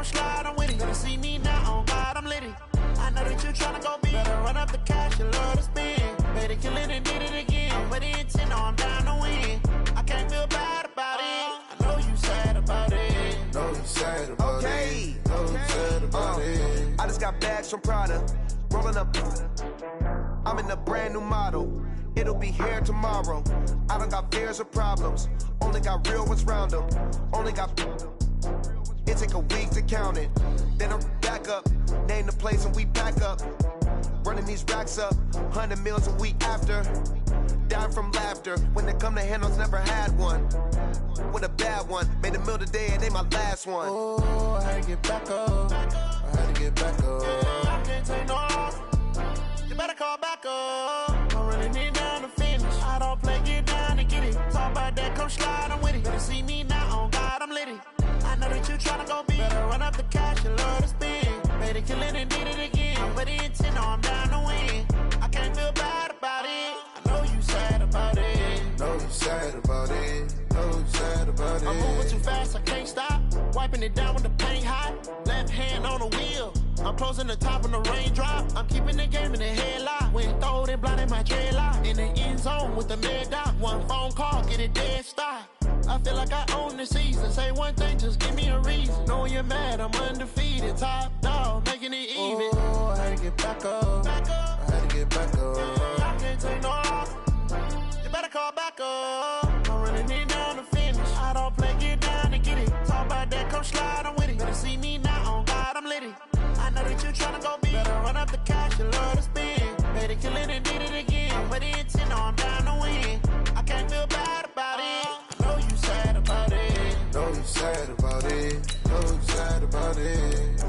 come slide, I'm with it. Better see me now, on God, I'm litty. I know that you tryna go big. Better run up the cash, you love to spend. Better kill it and did it again. I'm with the intent, no, I'm down to win. I can't feel bad about it. I know you sad about it. Know you sad about it. Know you sad about it. I just got bags from Prada. Rolling up. I'm in a brand new model. It'll be here tomorrow. I don't got fears or problems. Only got real ones round them. Only got. It take a week to count it. Then I'm back up. Name the place and we pack up. Running these racks up. 100 meals a week after. Dying from laughter. When they come to handles, never had one. With a bad one. Made a meal today and they my last one. Oh, I had to get back up. I had to get back up. I can't take no loss. You better call back up. I'm running it down to finish. I don't play, get down to get it. Talk about that, come slide, I'm with it. Better see me now, on God, I'm litty. I know that you tryna go big. Better run up the cash, you love to spend. Better kill it and did it again. I'm with the intent, no, I'm down to win. I can't feel bad about it. I know you sad about it. Know you sad about it. Know you sad about it. I'm moving too fast, I can't stop. Wiping it down when the paint hot. Left hand on the wheel. I'm closing the top when the raindrop. I'm keeping the game in the headlock. When throwed and blinded my dreadlock. In the end zone with the mad dot. One phone call, get it dead stop. I feel like I own the season. Say one thing, just give me a reason. Knowing you're mad, I'm undefeated. Top dog, making it even. Oh, I had to get back up. I had to get back up. I can't take no loss. You better call back up. I'm running it down to finish. I don't play, get down to get it. Talk about that, come slide, I'm with it. Better see me now, on God, I'm litty. I know that you tryna go big. Better run up the cash, you love to spend. Better kill it and did it again. I'm with the intent, no, I'm down to win. I can't feel bad about it. I know you sad about it. Know you sad about it. Know you sad about it.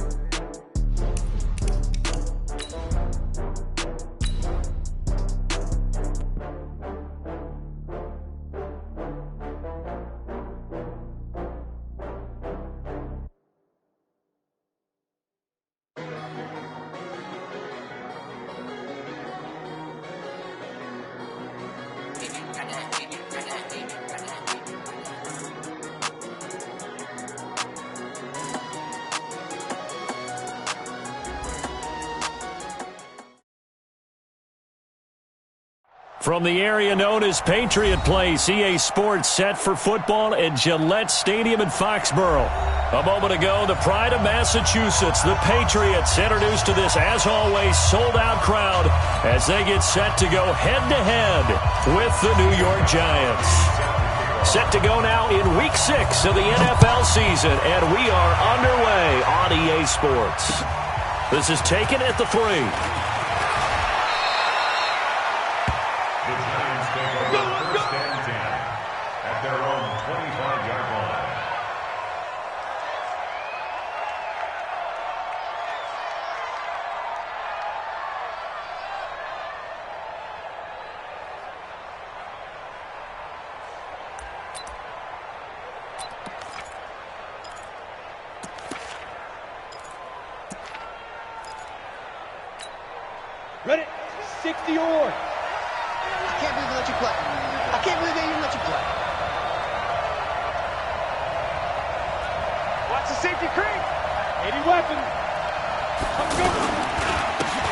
From the area known as Patriot Place, EA Sports set for football at Gillette Stadium in Foxborough. A moment ago, the pride of Massachusetts, the Patriots, introduced to this, as always, sold-out crowd as they get set to go head-to-head with the New York Giants. Set to go now in Week 6 of the NFL season, and we are underway on EA Sports. This is taken at the 3. Ready? 60 or. I can't believe they let you play. I can't believe they even let you play. Watch the safety creep. 80 weapon.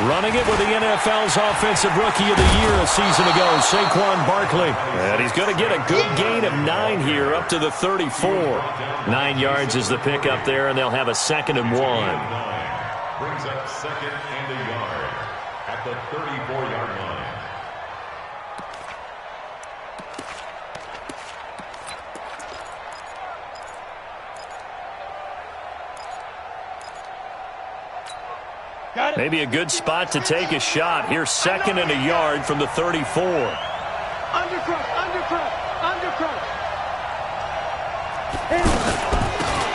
Running it with the NFL's Offensive Rookie of the Year a season ago, Saquon Barkley. And he's going to get a good gain of 9 here, up to the 34. 9 yards is the pickup there, and they'll have a 2nd and 1. Brings up 2nd and a yard at the 34-yard line. Maybe a good spot to take a shot. Here's 2nd and a yard from the 34. Undercut.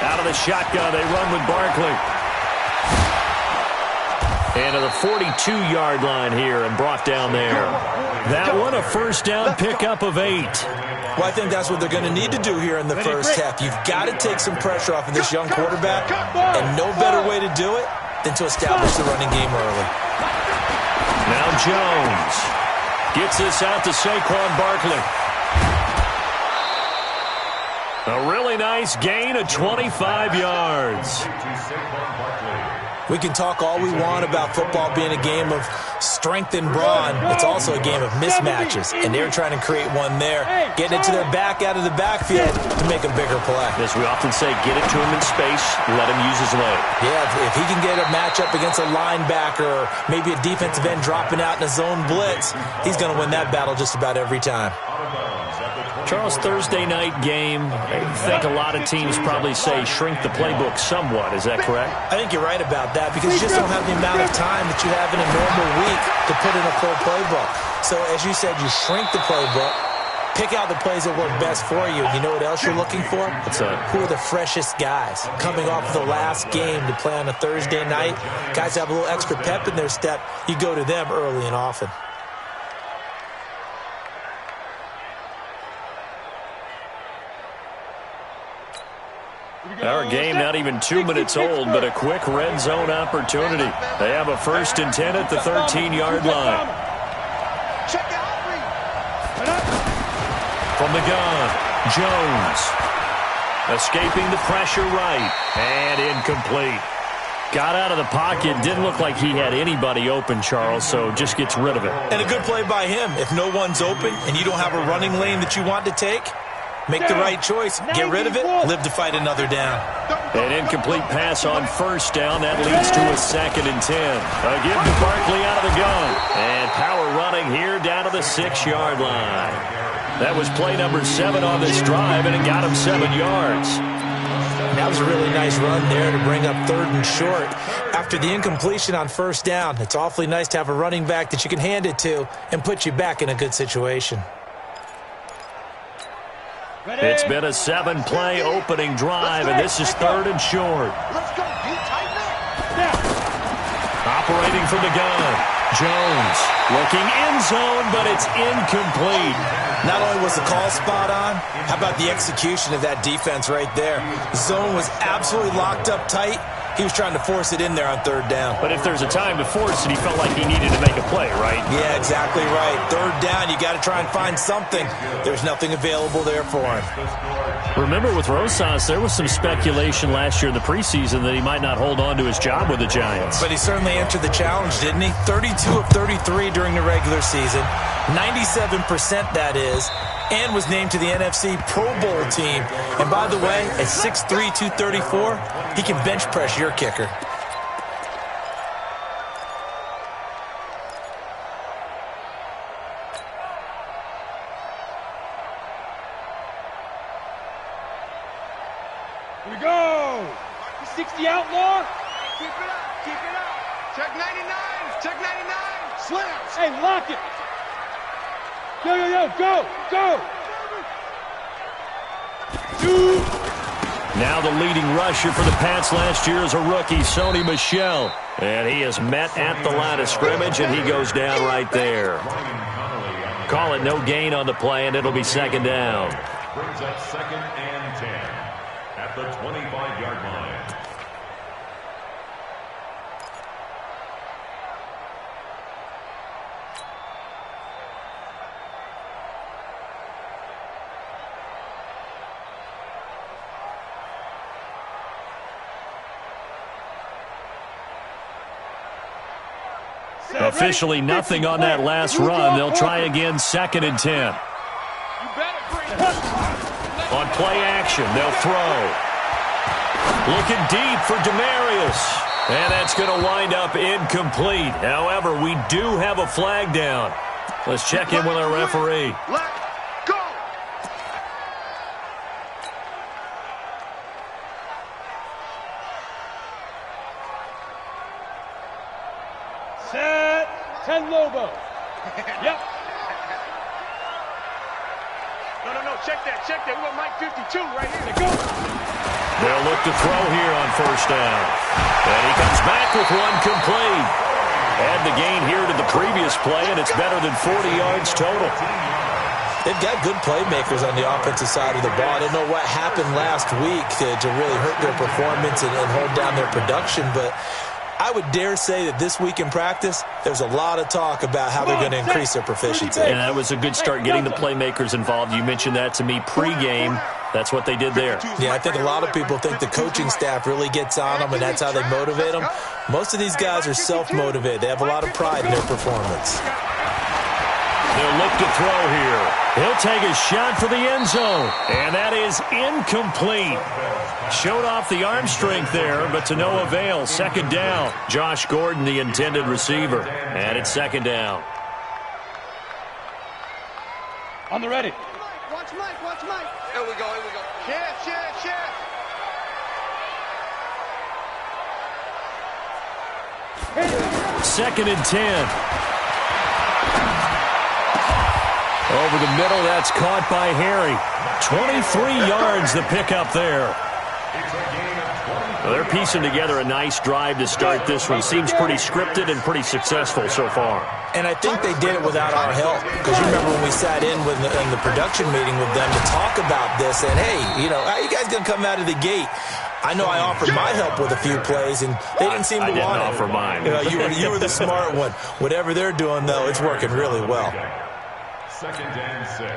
Out of the shotgun, they run with Barkley. And to the 42-yard line here and brought down there. That one a first down pickup of 8. Well, I think that's what they're going to need to do here in the first half. You've got to take some pressure off of this young quarterback, and no better way to do it than to establish the running game early. Now Jones gets this out to Saquon Barkley. A really nice gain of 25 yards. We can talk all we want about football being a game of strength and brawn. It's also a game of mismatches, and they're trying to create one there, getting it to their back out of the backfield to make a bigger play. As we often say, get it to him in space, let him use his leg. Yeah, if he can get a matchup against a linebacker or maybe a defensive end dropping out in a zone blitz, he's going to win that battle just about every time. Charles, Thursday night game, I think a lot of teams probably say shrink the playbook somewhat. Is that correct? I think you're right about that because you just don't have the amount of time that you have in a normal week to put in a full playbook. So, as you said, you shrink the playbook, pick out the plays that work best for you. You know what else you're looking for? Who are the freshest guys coming off of the last game to play on a Thursday night? Guys have a little extra pep in their step. You go to them early and often. Our game not even 2 minutes old, but a quick red zone opportunity. They have a 1st and 10 at the 13-yard line. From the gun, Jones. Escaping the pressure right, and incomplete. Got out of the pocket, didn't look like he had anybody open, Charles, so just gets rid of it. And a good play by him. If no one's open and you don't have a running lane that you want to take, make the right choice, get rid of it, live to fight another down. An incomplete pass on 1st down. That leads to a 2nd and 10. A give to Barkley out of the gun. And power running here down to the 6-yard line. That was play number 7 on this drive, and it got him 7 yards. That was a really nice run there to bring up 3rd and short. After the incompletion on 1st down, it's awfully nice to have a running back that you can hand it to and put you back in a good situation. It's been a 7-play opening drive, and this is 3rd and short. Operating from the gun, Jones looking end zone, but it's incomplete. Not only was the call spot on, how about the execution of that defense right there? The zone was absolutely locked up tight. He was trying to force it in there on 3rd down. But if there's a time to force it, he felt like he needed to make a play, right? Yeah, exactly right. 3rd down, you got to try and find something. There's nothing available there for him. Remember, with Rosas, there was some speculation last year in the preseason that he might not hold on to his job with the Giants. But he certainly answered the challenge, didn't he? 32 of 33 during the regular season. 97% that is. And was named to the NFC Pro Bowl team. And by the way, at 6'3", 234, he can bench press your kicker. Here we go. 60 outlaw. Keep it up. Keep it up. Check 99. Check 99. Slams. Hey, lock it. Yo, yo, yo, go, go! Now the leading rusher for the Pats last year is a rookie, Sony Michel. And he is met at the line of scrimmage, and he goes down right there. Call it no gain on the play, and it'll be 2nd down. Brings up 2nd and 10 at the 25-yard line. Officially nothing on that last run. They'll try again, 2nd and 10. On play action, they'll throw. Looking deep for Demarius. And that's going to wind up incomplete. However, we do have a flag down. Let's check in with our referee. Set. 10 Lobo. Yep. No. Check that. We got Mike 52 right here. Go. They'll look to throw here on 1st down. And he comes back with one complete. Add the gain here to the previous play, and it's better than 40 yards total. They've got good playmakers on the offensive side of the ball. I don't know what happened last week to really hurt their performance and hold down their production, but I would dare say that this week in practice, there's a lot of talk about how they're going to increase their proficiency. And that was a good start getting the playmakers involved. You mentioned that to me pregame. That's what they did there. Yeah, I think a lot of people think the coaching staff really gets on them, and that's how they motivate them. Most of these guys are self-motivated. They have a lot of pride in their performance. They'll look to throw here. He'll take a shot for the end zone, and that is incomplete. Showed off the arm strength there, but to no avail. Second down. Josh Gordon, the intended receiver, and it's second down. On the ready. Watch Mike, watch Mike. Here we go, here we go. Shift. Second and 10. Over the middle, that's caught by Harry. 23 yards the pickup there. Well, they're piecing together a nice drive to start this one. Seems pretty scripted and pretty successful so far. And I think they did it without our help. Because you remember when we sat in the production meeting with them to talk about this, and hey, how you guys going to come out of the gate? I know I offered my help with a few plays, and they didn't seem to want it. I didn't offer mine. You were the smart one. Whatever they're doing, though, it's working really well. Second and 6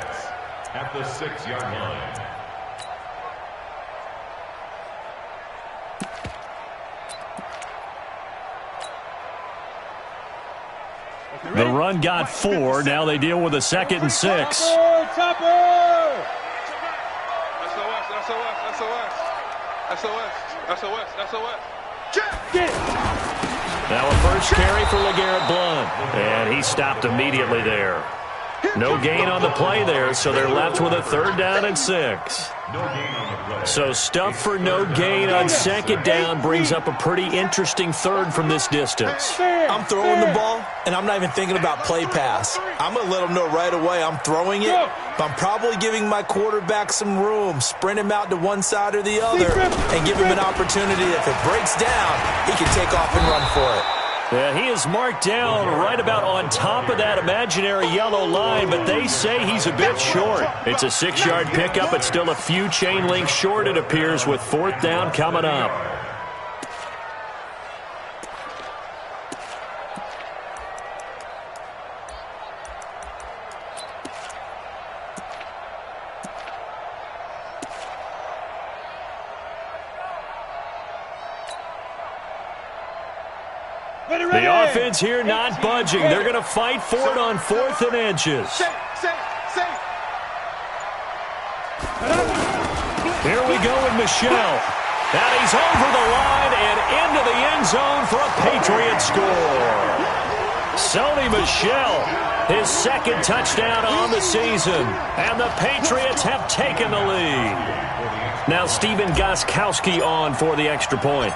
at the 6-yard line. The run got 4. Now they deal with a second and 6. Topper! SOS. Now a first carry for LeGarrette Blount. And he stopped immediately there. No gain on the play there, so they're left with a third down and 6. So stuff for no gain on second down brings up a pretty interesting third from this distance. I'm throwing the ball, and I'm not even thinking about play pass. I'm going to let them know right away I'm throwing it, but I'm probably giving my quarterback some room, sprint him out to one side or the other, and give him an opportunity. If it breaks down, he can take off and run for it. Yeah, he is marked down right about on top of that imaginary yellow line, but they say he's a bit short. It's a 6-yard pickup. It's still a few chain links short, it appears, with fourth down coming up. The offense here not budging. They're going to fight for it on 4th and inches. Here we go with Michel. And he's over the line and into the end zone for a Patriot score. Sony Michel, his second touchdown on the season. And the Patriots have taken the lead. Now Stephen Gostkowski on for the extra point.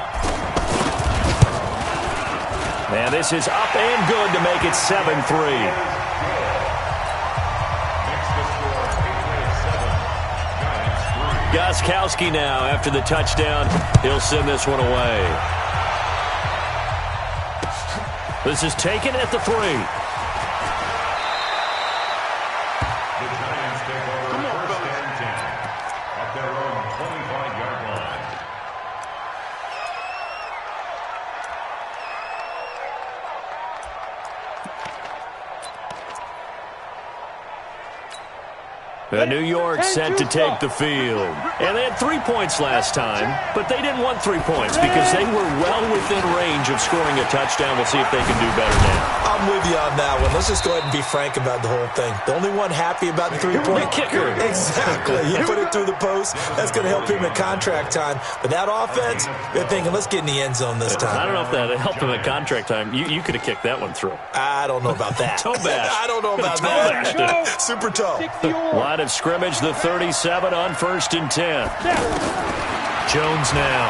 And this is up and good to make it 7-3. Gostkowski now, after the touchdown, he'll send this one away. This is taken at the 3. The Giants take over first and 10 at their own 25-yard line. New York set to take the field. And they had 3 points last time, but they didn't want 3 points because they were well within range of scoring a touchdown. We'll see if they can do better now. I'm with you on that one. Let's just go ahead and be frank about the whole thing. The only one happy about the 3-point kicker. Exactly. You put it through the post. That's going to help him at contract time. But that offense, they're thinking, let's get in the end zone this time. I don't know if that helped him at contract time. You could have kicked that one through. I don't know about that. Toe bash. I don't know about that. Super toe. Line of scrimmage, the 37 on 1st and 10. Jones now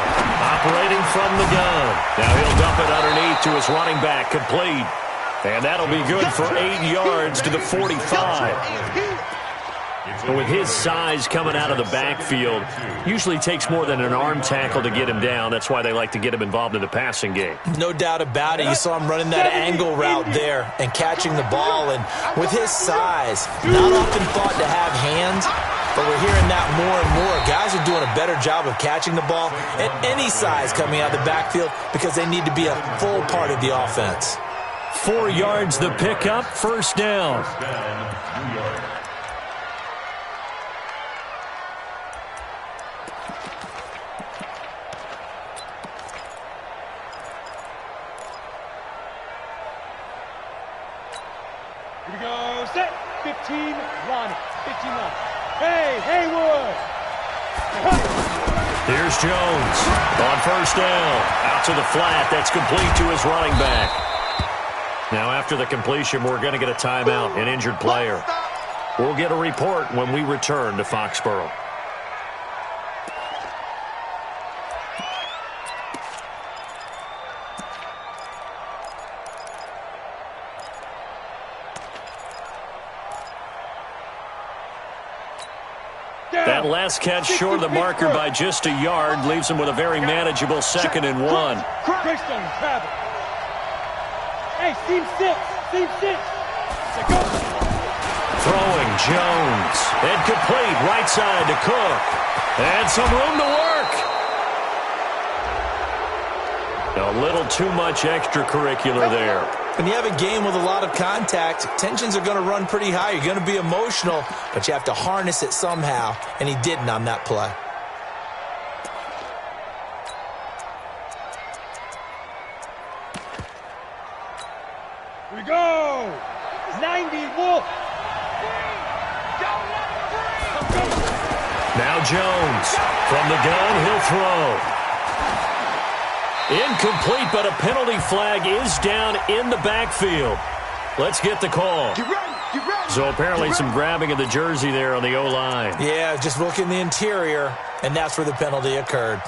operating from the gun. Now he'll dump it underneath to his running back, complete. And that'll be good for 8 yards to the 45. With his size coming out of the backfield, usually takes more than an arm tackle to get him down. That's why they like to get him involved in the passing game. No doubt about it. You saw him running that angle route there and catching the ball. And with his size, not often thought to have hands, but we're hearing that more and more. Guys are doing a better job of catching the ball at any size coming out of the backfield because they need to be a full part of the offense. 4 yards the pickup, first down. Here's Jones on first down. Out to the flat. That's complete to his running back. Now, after the completion, we're going to get a timeout, an injured player. We'll get a report when we return to Foxborough. That last catch short of the marker by just a yard leaves him with a very manageable 2nd and 1. Hey, seam 6. Throwing Jones. And complete right side to Cook. And some room to work. A little too much extracurricular there. When you have a game with a lot of contact, tensions are going to run pretty high. You're going to be emotional, but you have to harness it somehow, and he didn't on that play. Here we go! 90, Wolf! Now Jones. From the gun, he'll throw. Incomplete, but a penalty flag is down in the backfield. Let's get the call. So apparently some grabbing of the jersey there on the O-line. Yeah, just look in the interior, and that's where the penalty occurred.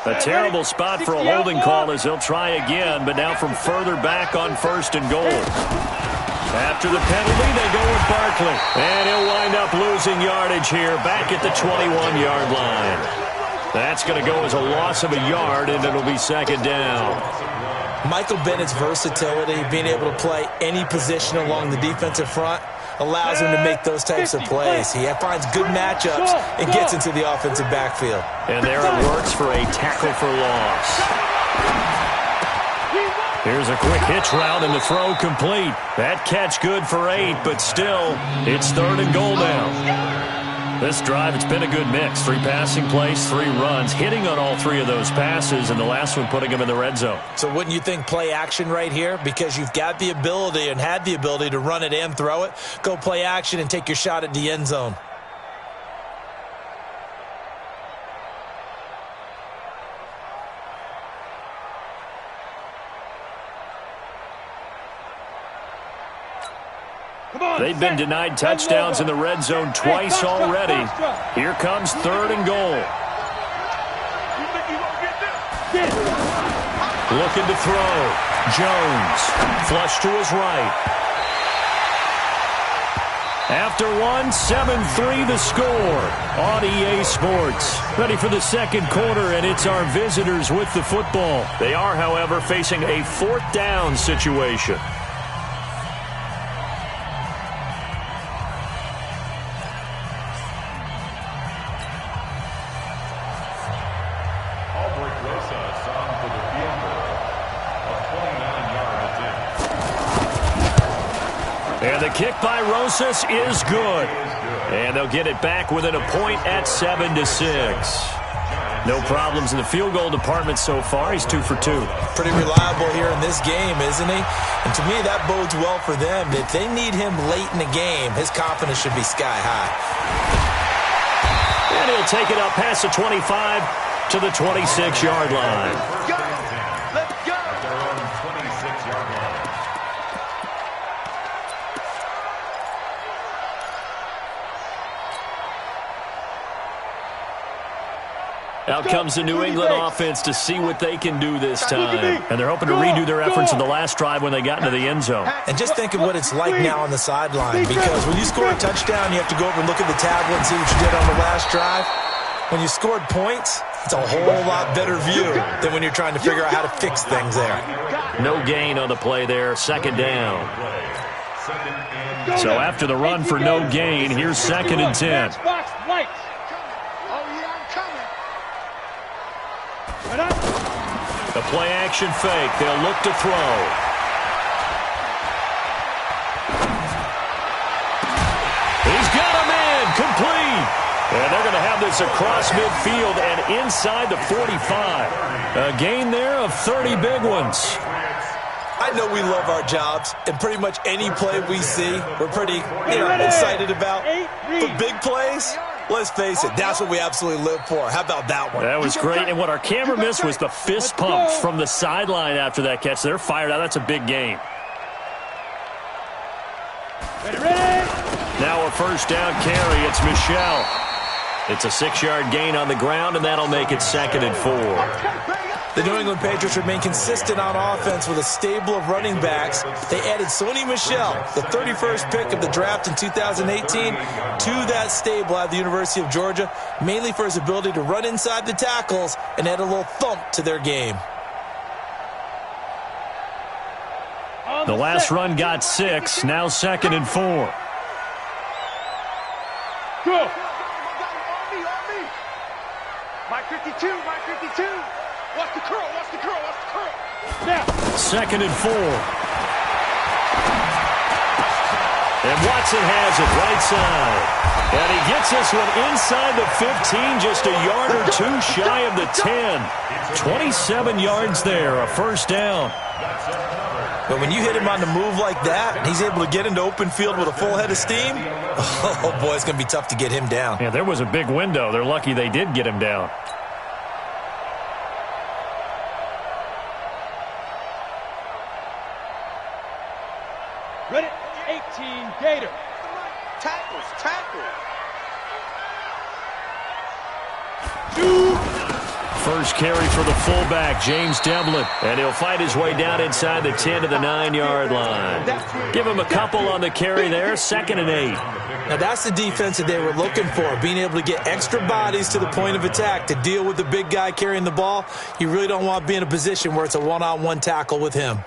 A terrible spot for a holding call as he'll try again, but now from further back on 1st and goal. After the penalty, they go with Barkley. And he'll wind up losing yardage here back at the 21-yard line. That's going to go as a loss of a yard, and it'll be 2nd down. Michael Bennett's versatility, being able to play any position along the defensive front, allows him to make those types of plays. He finds good matchups and gets into the offensive backfield. And there it works for a tackle for loss. Here's a quick hitch route and the throw complete. That catch good for 8, but still, it's 3rd and goal now. This drive, it's been a good mix. 3 passing plays, 3 runs, hitting on all 3 of those passes, and the last one putting him in the red zone. So wouldn't you think play action right here? Because you've got the ability and had the ability to run it and throw it. Go play action and take your shot at the end zone. They've been denied touchdowns in the red zone twice already. Here comes 3rd and goal. Looking to throw. Jones. Flush to his right. After 1, 7-3 the score on EA Sports. Ready for the 2nd quarter, and it's our visitors with the football. They are, however, facing a 4th down situation. And the kick by Rosas is good. And they'll get it back within a point at 7-6. No problems in the field goal department so far. He's 2 for 2. Pretty reliable here in this game, isn't he? And to me, that bodes well for them. If they need him late in the game, his confidence should be sky high. And he'll take it up past the 25 to the 26-yard line. Let's go! Out comes the New England offense to see what they can do this time. And they're hoping to redo their efforts in the last drive when they got into the end zone. And just think of what it's like now on the sideline. Because when you score a touchdown, you have to go over and look at the tablet and see what you did on the last drive. When you scored points, it's a whole lot better view than when you're trying to figure out how to fix things there. No gain on the play there, 2nd down. So after the run for no gain, here's 2nd and 10. The play-action fake. They'll look to throw. He's got a man. Complete. And they're going to have this across midfield and inside the 45. A gain there of 30 big ones. I know we love our jobs, and pretty much any play we see, we're pretty excited about. But big plays, let's face it, that's what we absolutely live for. How about that one? That was great, and what our camera missed was the fist pump from the sideline after that catch. They're fired out. That's a big gain. Now a first down carry. It's Michel. It's a 6-yard gain on the ground, and that'll make it 2nd and 4. The New England Patriots remain consistent on offense with a stable of running backs. They added Sony Michel, the 31st pick of the draft in 2018, to that stable at the University of Georgia, mainly for his ability to run inside the tackles and add a little thump to their game. The last run got 6, now 2nd and 4. Go! Mike 52, Mike 52. Watch the curl, watch the curl, watch the curl. Now. 2nd and 4. And Watson has it right side. And he gets this one inside the 15, just a yard or two shy of the 10. 27 yards there, a first down. But when you hit him on the move like that, and he's able to get into open field with a full head of steam, oh boy, it's going to be tough to get him down. Yeah, there was a big window. They're lucky they did get him down. Ready? 18, Gator. Tackles, tackles. First carry for the fullback, James Devlin. And he'll fight his way down inside the 10 to the 9-yard line. Give him a couple on the carry there, 2nd and 8. Now that's the defense that they were looking for, being able to get extra bodies to the point of attack to deal with the big guy carrying the ball. You really don't want to be in a position where it's a one-on-one tackle with him.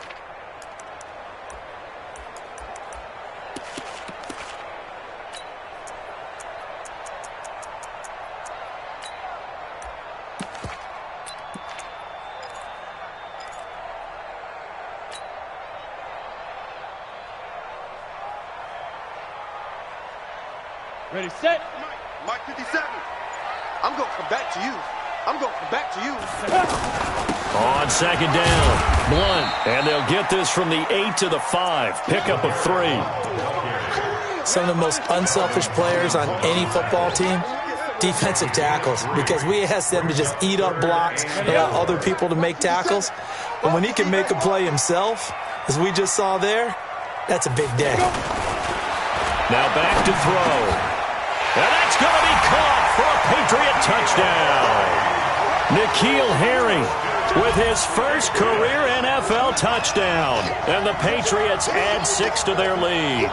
Ready, set. Mike 57. I'm going to come back to you. I'm going to come back to you. On 2nd down, Blunt. And they'll get this from the 8 to the 5. Pickup of 3. Some of the most unselfish players on any football team, defensive tackles, because we ask them to just eat up blocks and allow other people to make tackles. But when he can make a play himself, as we just saw there, that's a big day. Now back to throw. And that's going to be caught for a Patriot touchdown. N'Keal Harry with his first career NFL touchdown. And the Patriots add 6 to their lead.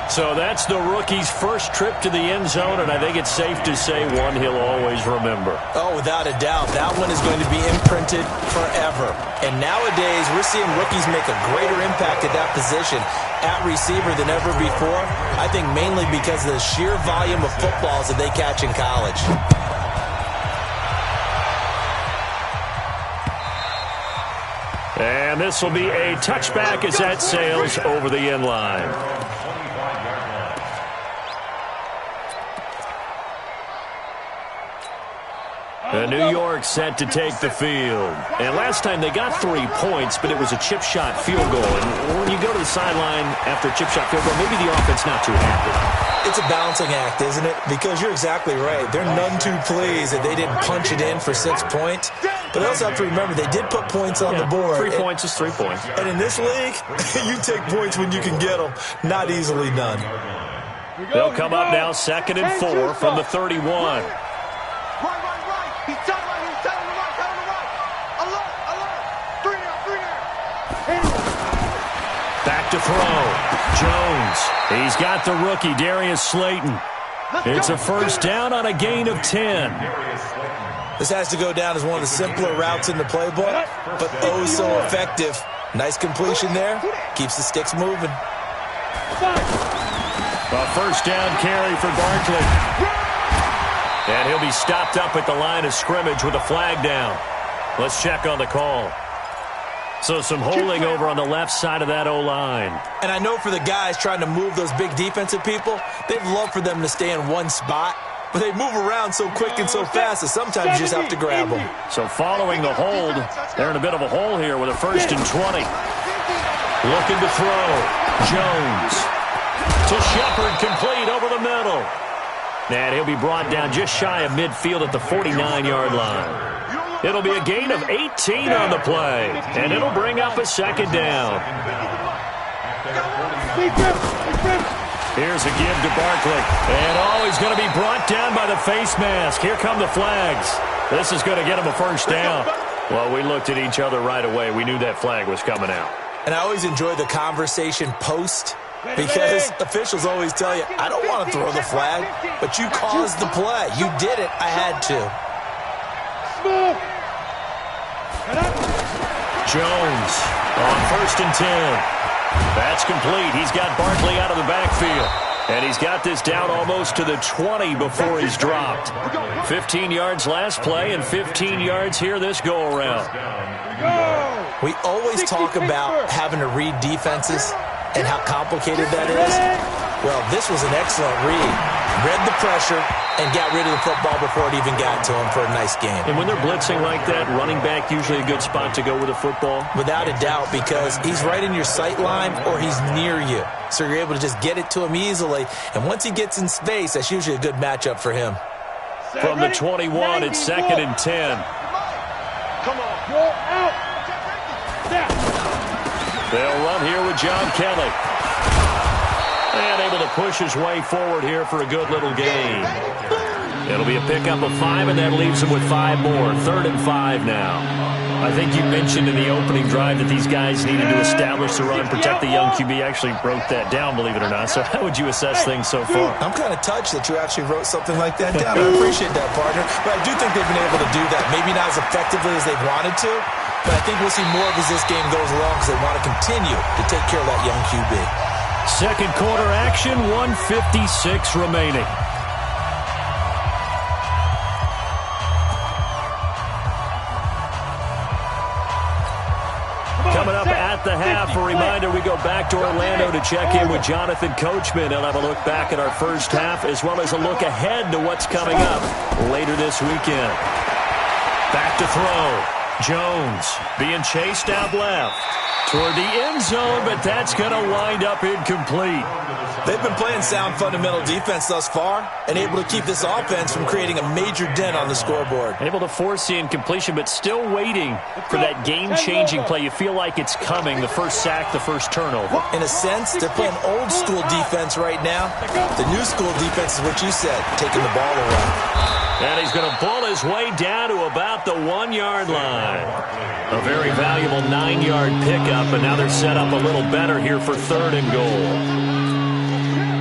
So that's the rookie's first trip to the end zone, and I think it's safe to say one he'll always remember. Oh, without a doubt. That one is going to be imprinted forever. And nowadays, we're seeing rookies make a greater impact at that position at receiver than ever before. I think mainly because of the sheer volume of footballs that they catch in college. And this will be a touchback as that sails over the end line. New York set to take the field. And last time they got 3 points, but it was a chip shot field goal. And when you go to the sideline after a chip shot field goal, maybe the offense not too happy. It's a balancing act, isn't it? Because you're exactly right. They're none too pleased that they didn't punch it in for 6 points. But also have to remember, they did put points on the board. 3 points is 3 points. And in this league, you take points when you can get them. Not easily done. They'll come up now 2nd and 4 from the 31. He's telling right, he's telling the right, telling the right. Alert, alert. 3 now, 3 now. Back to throw. Jones. He's got the rookie, Darius Slayton. It's a first down on a gain of 10. This has to go down as one of the simpler routes in the playbook, but oh so effective. Nice completion there. Keeps the sticks moving. A first down carry for Barkley. And he'll be stopped up at the line of scrimmage with a flag down. Let's check on the call. So some holding over on the left side of that O-line. And I know for the guys trying to move those big defensive people, they'd love for them to stay in one spot. but they move around so quick and so fast that sometimes you just have to grab them. So following the hold, they're in a bit of a hole here with a 1st and 20. Looking to throw. Jones to Shepard, complete over the middle. And he'll be brought down just shy of midfield at the 49-yard line. It'll be a gain of 18 on the play, and it'll bring up a 2nd down. Here's a give to Barkley. And he's going to be brought down by the face mask. Here come the flags. This is going to get him a 1st down. Well, we looked at each other right away. We knew that flag was coming out. And I always enjoy the conversation post, because officials always tell you, I don't want to throw the flag, but you caused the play. You did it. I had to. Jones on 1st and 10. That's complete. He's got Barkley out of the backfield. And he's got this down almost to the 20 before he's dropped. 15 yards last play and 15 yards here this go-around. We always talk about having to read defenses and how complicated that is. Well, this was an excellent read. Read the pressure and got rid of the football before it even got to him for a nice game. And when they're blitzing like that, running back usually a good spot to go with a football? Without a doubt, because he's right in your sight line or he's near you. So you're able to just get it to him easily. And once he gets in space, that's usually a good matchup for him. From the 21, it's 2nd and 10. Come on. Go out. They'll run here with John Kelly. And able to push his way forward here for a good little gain. It'll be a pickup of 5, and that leaves him with 5 more. 3rd and 5 now. I think you mentioned in the opening drive that these guys needed to establish the run, protect the young QB. Actually wrote that down, believe it or not. So how would you assess things so far? I'm kind of touched that you actually wrote something like that down. I appreciate that, partner. But I do think they've been able to do that. Maybe not as effectively as they wanted to, but I think we'll see more of as this game goes along because they want to continue to take care of that young QB. 2nd quarter action, 1:56 remaining. Coming up at the half, a reminder, we go back to Orlando to check in with Jonathan Coachman. He'll have a look back at our first half as well as a look ahead to what's coming up later this weekend. Back to throw. Jones being chased out left toward the end zone, but that's going to wind up incomplete. They've been playing sound fundamental defense thus far and able to keep this offense from creating a major dent on the scoreboard. Able to force the incompletion, but still waiting for that game-changing play. You feel like it's coming, the first sack, the first turnover. In a sense, they're playing old-school defense right now. The new-school defense is what you said, taking the ball away. And he's going to pull his way down to about the 1-yard line. A very valuable 9-yard pickup, and now they're set up a little better here for 3rd and goal.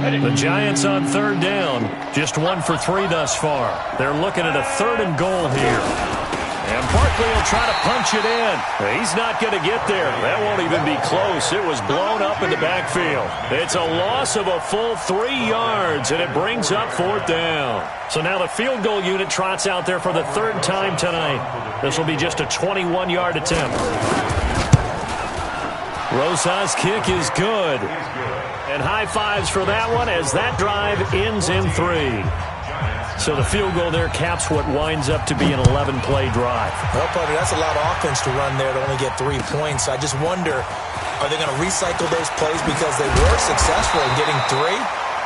The Giants on 3rd down, just 1 for 3 thus far. They're looking at a 3rd and goal here. And Barkley will try to punch it in. He's not going to get there. That won't even be close. It was blown up in the backfield. It's a loss of a full 3 yards, and it brings up 4th down. So now the field goal unit trots out there for the 3rd time tonight. This will be just a 21-yard attempt. Rosa's kick is good. And high fives for that one as that drive ends in 3. So the field goal there caps what winds up to be an 11-play drive. Well, partner, that's a lot of offense to run there to only get 3 points. I just wonder, are they going to recycle those plays because they were successful in getting 3?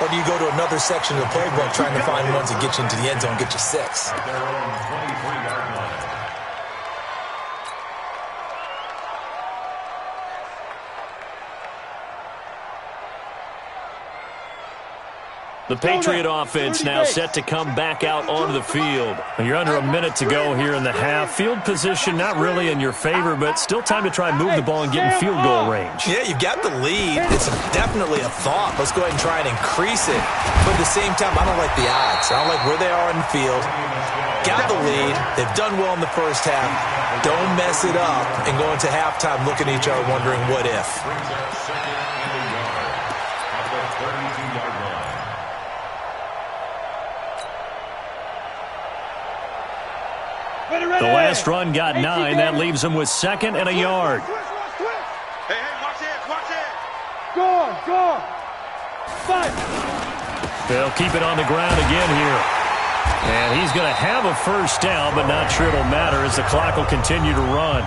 Or do you go to another section of the playbook trying to find ones that get you into the end zone and get you 6? The Patriot offense now set to come back out onto the field. You're under a minute to go here in the half. Field position not really in your favor, but still time to try and move the ball and get in field goal range. Yeah, you've got the lead. It's definitely a thought. Let's go ahead and try and increase it. But at the same time, I don't like the odds. I don't like where they are in the field. Got the lead. They've done well in the first half. Don't mess it up and go into halftime looking at each other wondering what if. The last run got 9. That leaves them with 2nd and a yard. Hey, watch it, watch it. Go. Fight. They'll keep it on the ground again here. And he's going to have a first down, but not sure it'll matter as the clock will continue to run.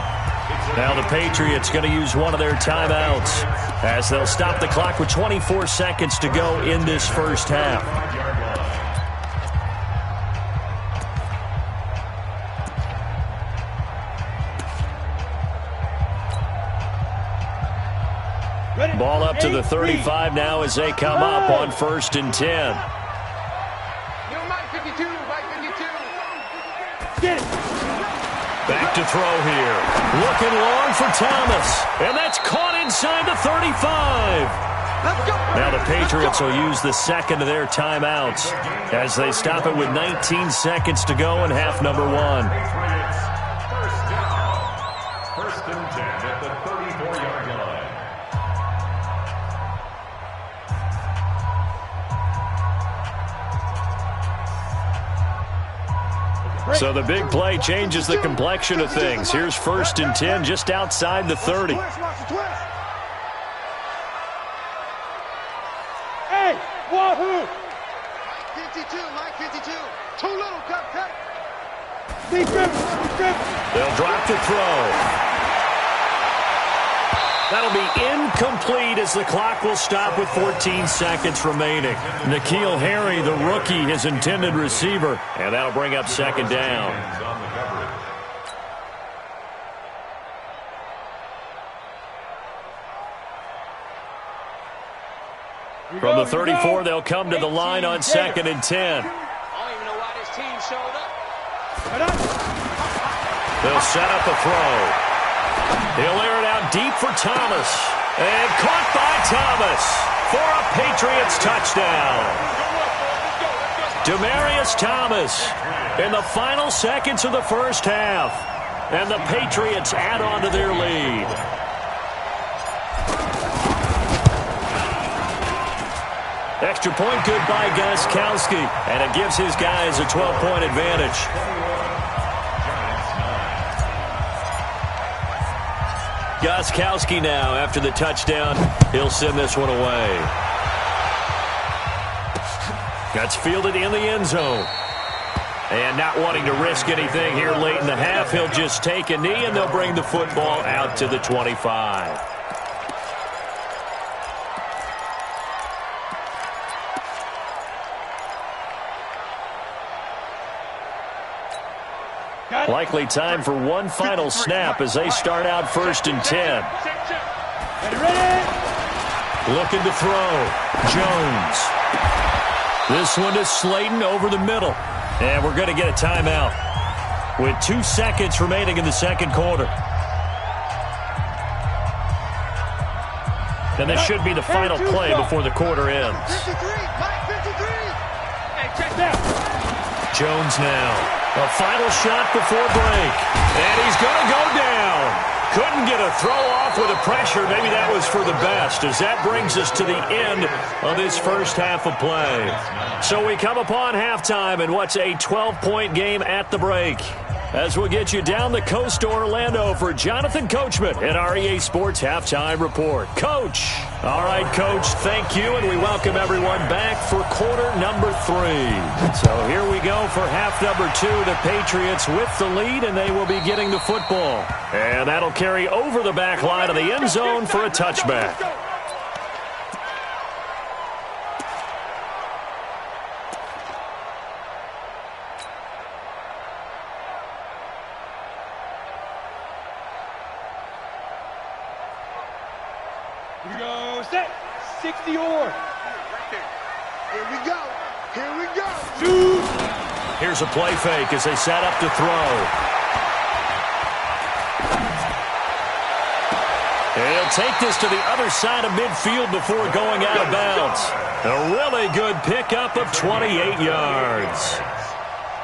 Now the Patriots going to use one of their timeouts as they'll stop the clock with 24 seconds to go in this first half. Ball up to the 35 now as they come up on 1st and 10. Back to throw here. Looking long for Thomas. And that's caught inside the 35. Now the Patriots will use the second of their timeouts as they stop it with 19 seconds to go in half number 1. First and 10 at the 34-yard line. So the big play changes the complexion of things. Here's 1st and 10 just outside the 30. Hey, wahoo! Mike 52, Mike 52. Too little, cut. Deep grip. They'll drop the throw. That'll be incomplete as the clock will stop with 14 seconds remaining. N'Keal Harry, the rookie, his intended receiver, and that'll bring up 2nd down. From the 34, they'll come to the line on 2nd and 10. I don't even know why this team showed up. They'll set up a throw. He'll air it out deep for Thomas. And caught by Thomas for a Patriots touchdown. Demaryius Thomas in the final seconds of the first half. And the Patriots add on to their lead. Extra point good by Gostkowski. And it gives his guys a 12-point advantage. Gostkowski now, after the touchdown, he'll send this one away. That's fielded in the end zone. And not wanting to risk anything here late in the half, he'll just take a knee, and they'll bring the football out to the 25. Likely time for one final snap as they start out 1st and 10. Looking to throw. Jones. This one to Slayton over the middle. And we're going to get a timeout with 2 seconds remaining in the second quarter. And this should be the final play before the quarter ends. 53, Mike 53. Hey, check that. Jones now. A final shot before break. And he's going to go down. Couldn't get a throw off with the pressure. Maybe that was for the best, as that brings us to the end of this first half of play. So we come upon halftime in what's a 12-point game at the break. As we'll get you down the coast to Orlando for Jonathan Coachman at our EA Sports Halftime Report. Coach. All right, Coach, thank you, and we welcome everyone back for quarter number 3. So here we go for half number 2. The Patriots with the lead, and they will be getting the football. And that'll carry over the back line of the end zone for a touchback. Here we go, set, 60 or. Here we go. Shoot. Here's a play fake as they set up to throw. And he'll take this to the other side of midfield before going out of bounds. A really good pickup of 28 yards.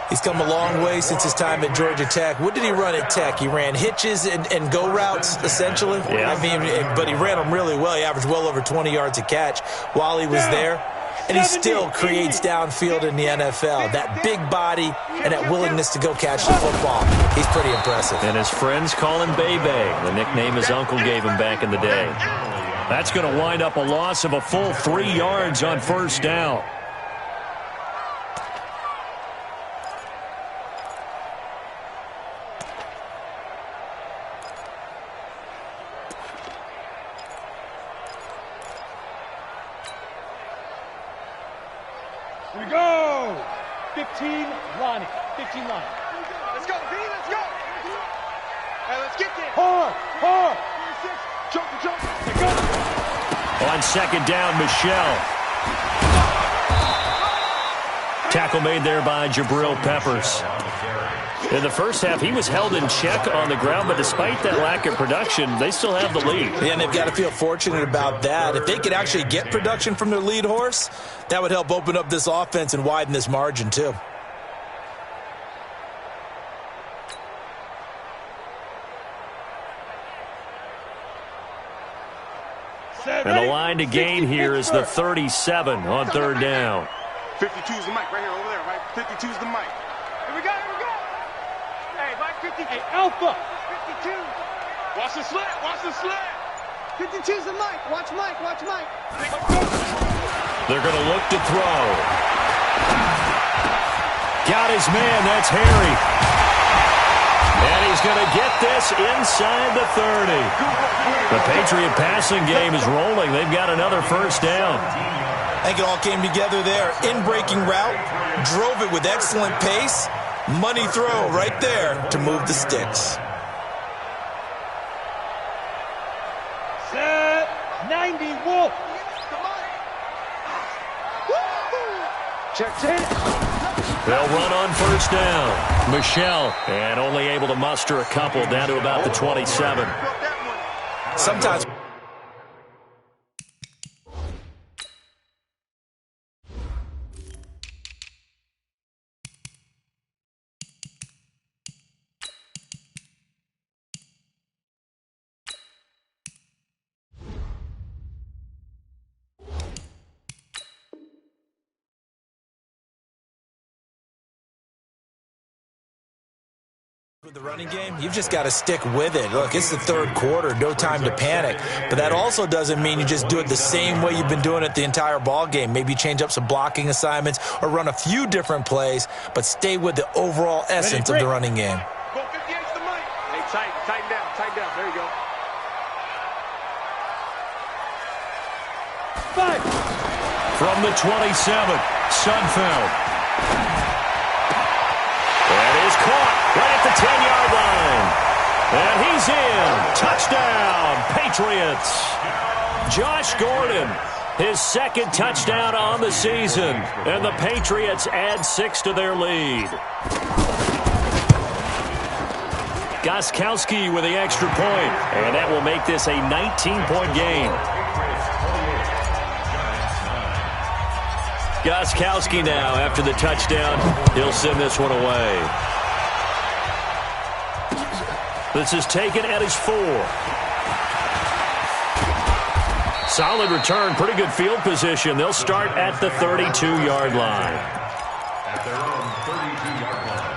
He's come a long way since his time at Georgia Tech. What did he run at Tech? He ran hitches and go routes, essentially. Yeah. I mean, but he ran them really well. He averaged well over 20 yards a catch while he was there. And he still creates downfield in the NFL. That big body and that willingness to go catch the football. He's pretty impressive. And his friends call him Bebe, the nickname his uncle gave him back in the day. That's going to wind up a loss of a full 3 yards on first down. we go. 15, Lonnie. 15, Lonnie. Let's go, B, let's go. Hey, let's get there. Hard, hard. 26, joker. Let's go. On second down, Michelle. Tackle made there by Jabril Peppers. In the first half, he was held in check on the ground, but despite that lack of production, they still have the lead. Yeah, and they've got to feel fortunate about that. If they could actually get production from their lead horse, that would help open up this offense and widen this margin, too. And the line to gain here is the 37 on third down. 52's the mic right here, over there, right? 52's the mic. Here we go, here we go. Hey, Mike, 50. Hey, Alpha. 52. Watch the slant, watch the slant. 52's the mic. Watch Mike, watch Mike. They're going to look to throw. Got his man, that's Harry. And he's going to get this inside the 30. The Patriot passing game is rolling. They've got another first down. I think it all came together there. In-breaking route, drove it with excellent pace. Money throw right there to move the sticks. Set 90, Wolf. Check 10. They'll run on first down. Michelle, and only able to muster a couple down to about the 27. Sometimes... with the running game, you've just got to stick with it. Look, it's the third quarter, no time to panic. But that also doesn't mean you just do it the same way you've been doing it the entire ball game. Maybe change up some blocking assignments or run a few different plays, but stay with the overall essence of the running game. Go 58's the mic. Hey, tighten down. There you go. 5. From the 27, Sudfeld. That is caught right at the 10-yard line. And he's in. Touchdown, Patriots. Josh Gordon, his second touchdown on the season. And the Patriots add 6 to their lead. Gostkowski with the extra point. And that will make this a 19-point game. Gostkowski now, after the touchdown, he'll send this one away. This is taken at his 4. Solid return, pretty good field position. They'll start at the 32-yard line. At their own 32-yard line.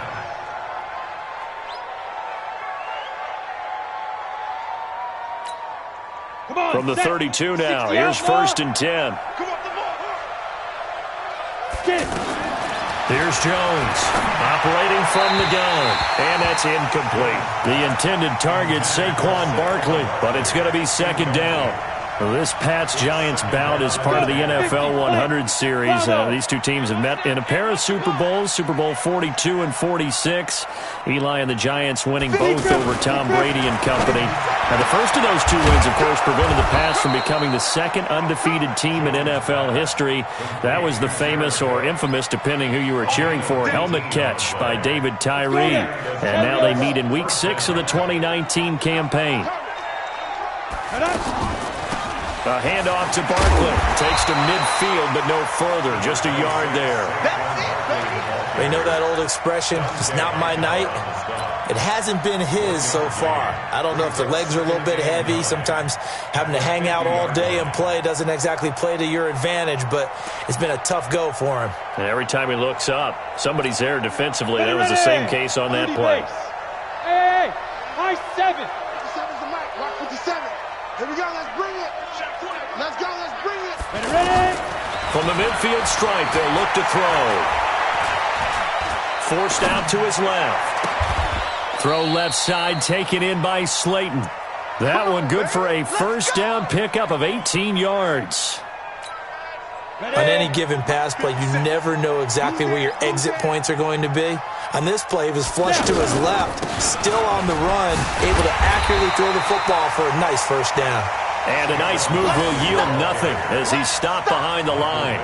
Come on, From the 32 now, here's first and 10. Come on, Here's Jones, operating from the gun, and that's incomplete. The intended target, Saquon Barkley, but it's going to be second down. This Pats-Giants bout is part of the NFL 100 series. These two teams have met in a pair of Super Bowls, Super Bowl 42 and 46. Eli and the Giants winning both over Tom Brady and company. Now, the first of those two wins, of course, prevented the Pats from becoming the second undefeated team in NFL history. That was the famous or infamous, depending who you were cheering for, helmet catch by David Tyree. And now they meet in Week 6 of the 2019 campaign. A handoff to Barkley. Takes to midfield, but no further. Just a yard there. You know that old expression, it's not my night? It hasn't been his so far. I don't know if the legs are a little bit heavy. Sometimes having to hang out all day and play doesn't exactly play to your advantage, but it's been a tough go for him. And every time he looks up, somebody's there defensively. That was the same case on that play. Hey, high 7. 57's the mic. Rock 57. Here we go. Let's bring it. Let's go. Let's bring it. Ready? From the midfield stripe, they'll look to throw. Forced out to his left. Throw left side, taken in by Slayton. That one good for a first down pickup of 18 yards. On any given pass play, you never know exactly where your exit points are going to be. On this play, he was flushed to his left, still on the run, able to accurately throw the football for a nice first down. And a nice move will yield nothing as he's stopped behind the line.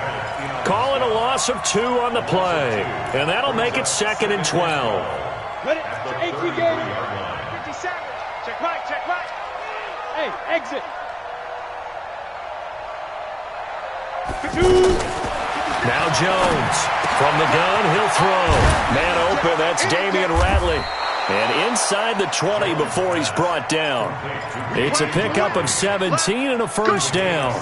Calling a loss of 2 on the play, and that'll make it 2nd and 12. Ready? 18 game. 50 seconds. Check right, check right. Hey, exit. 2. Now Jones. From the gun, he'll throw. Man open, that's Damian Radley. And inside the 20 before he's brought down. It's a pickup of 17 and a first down.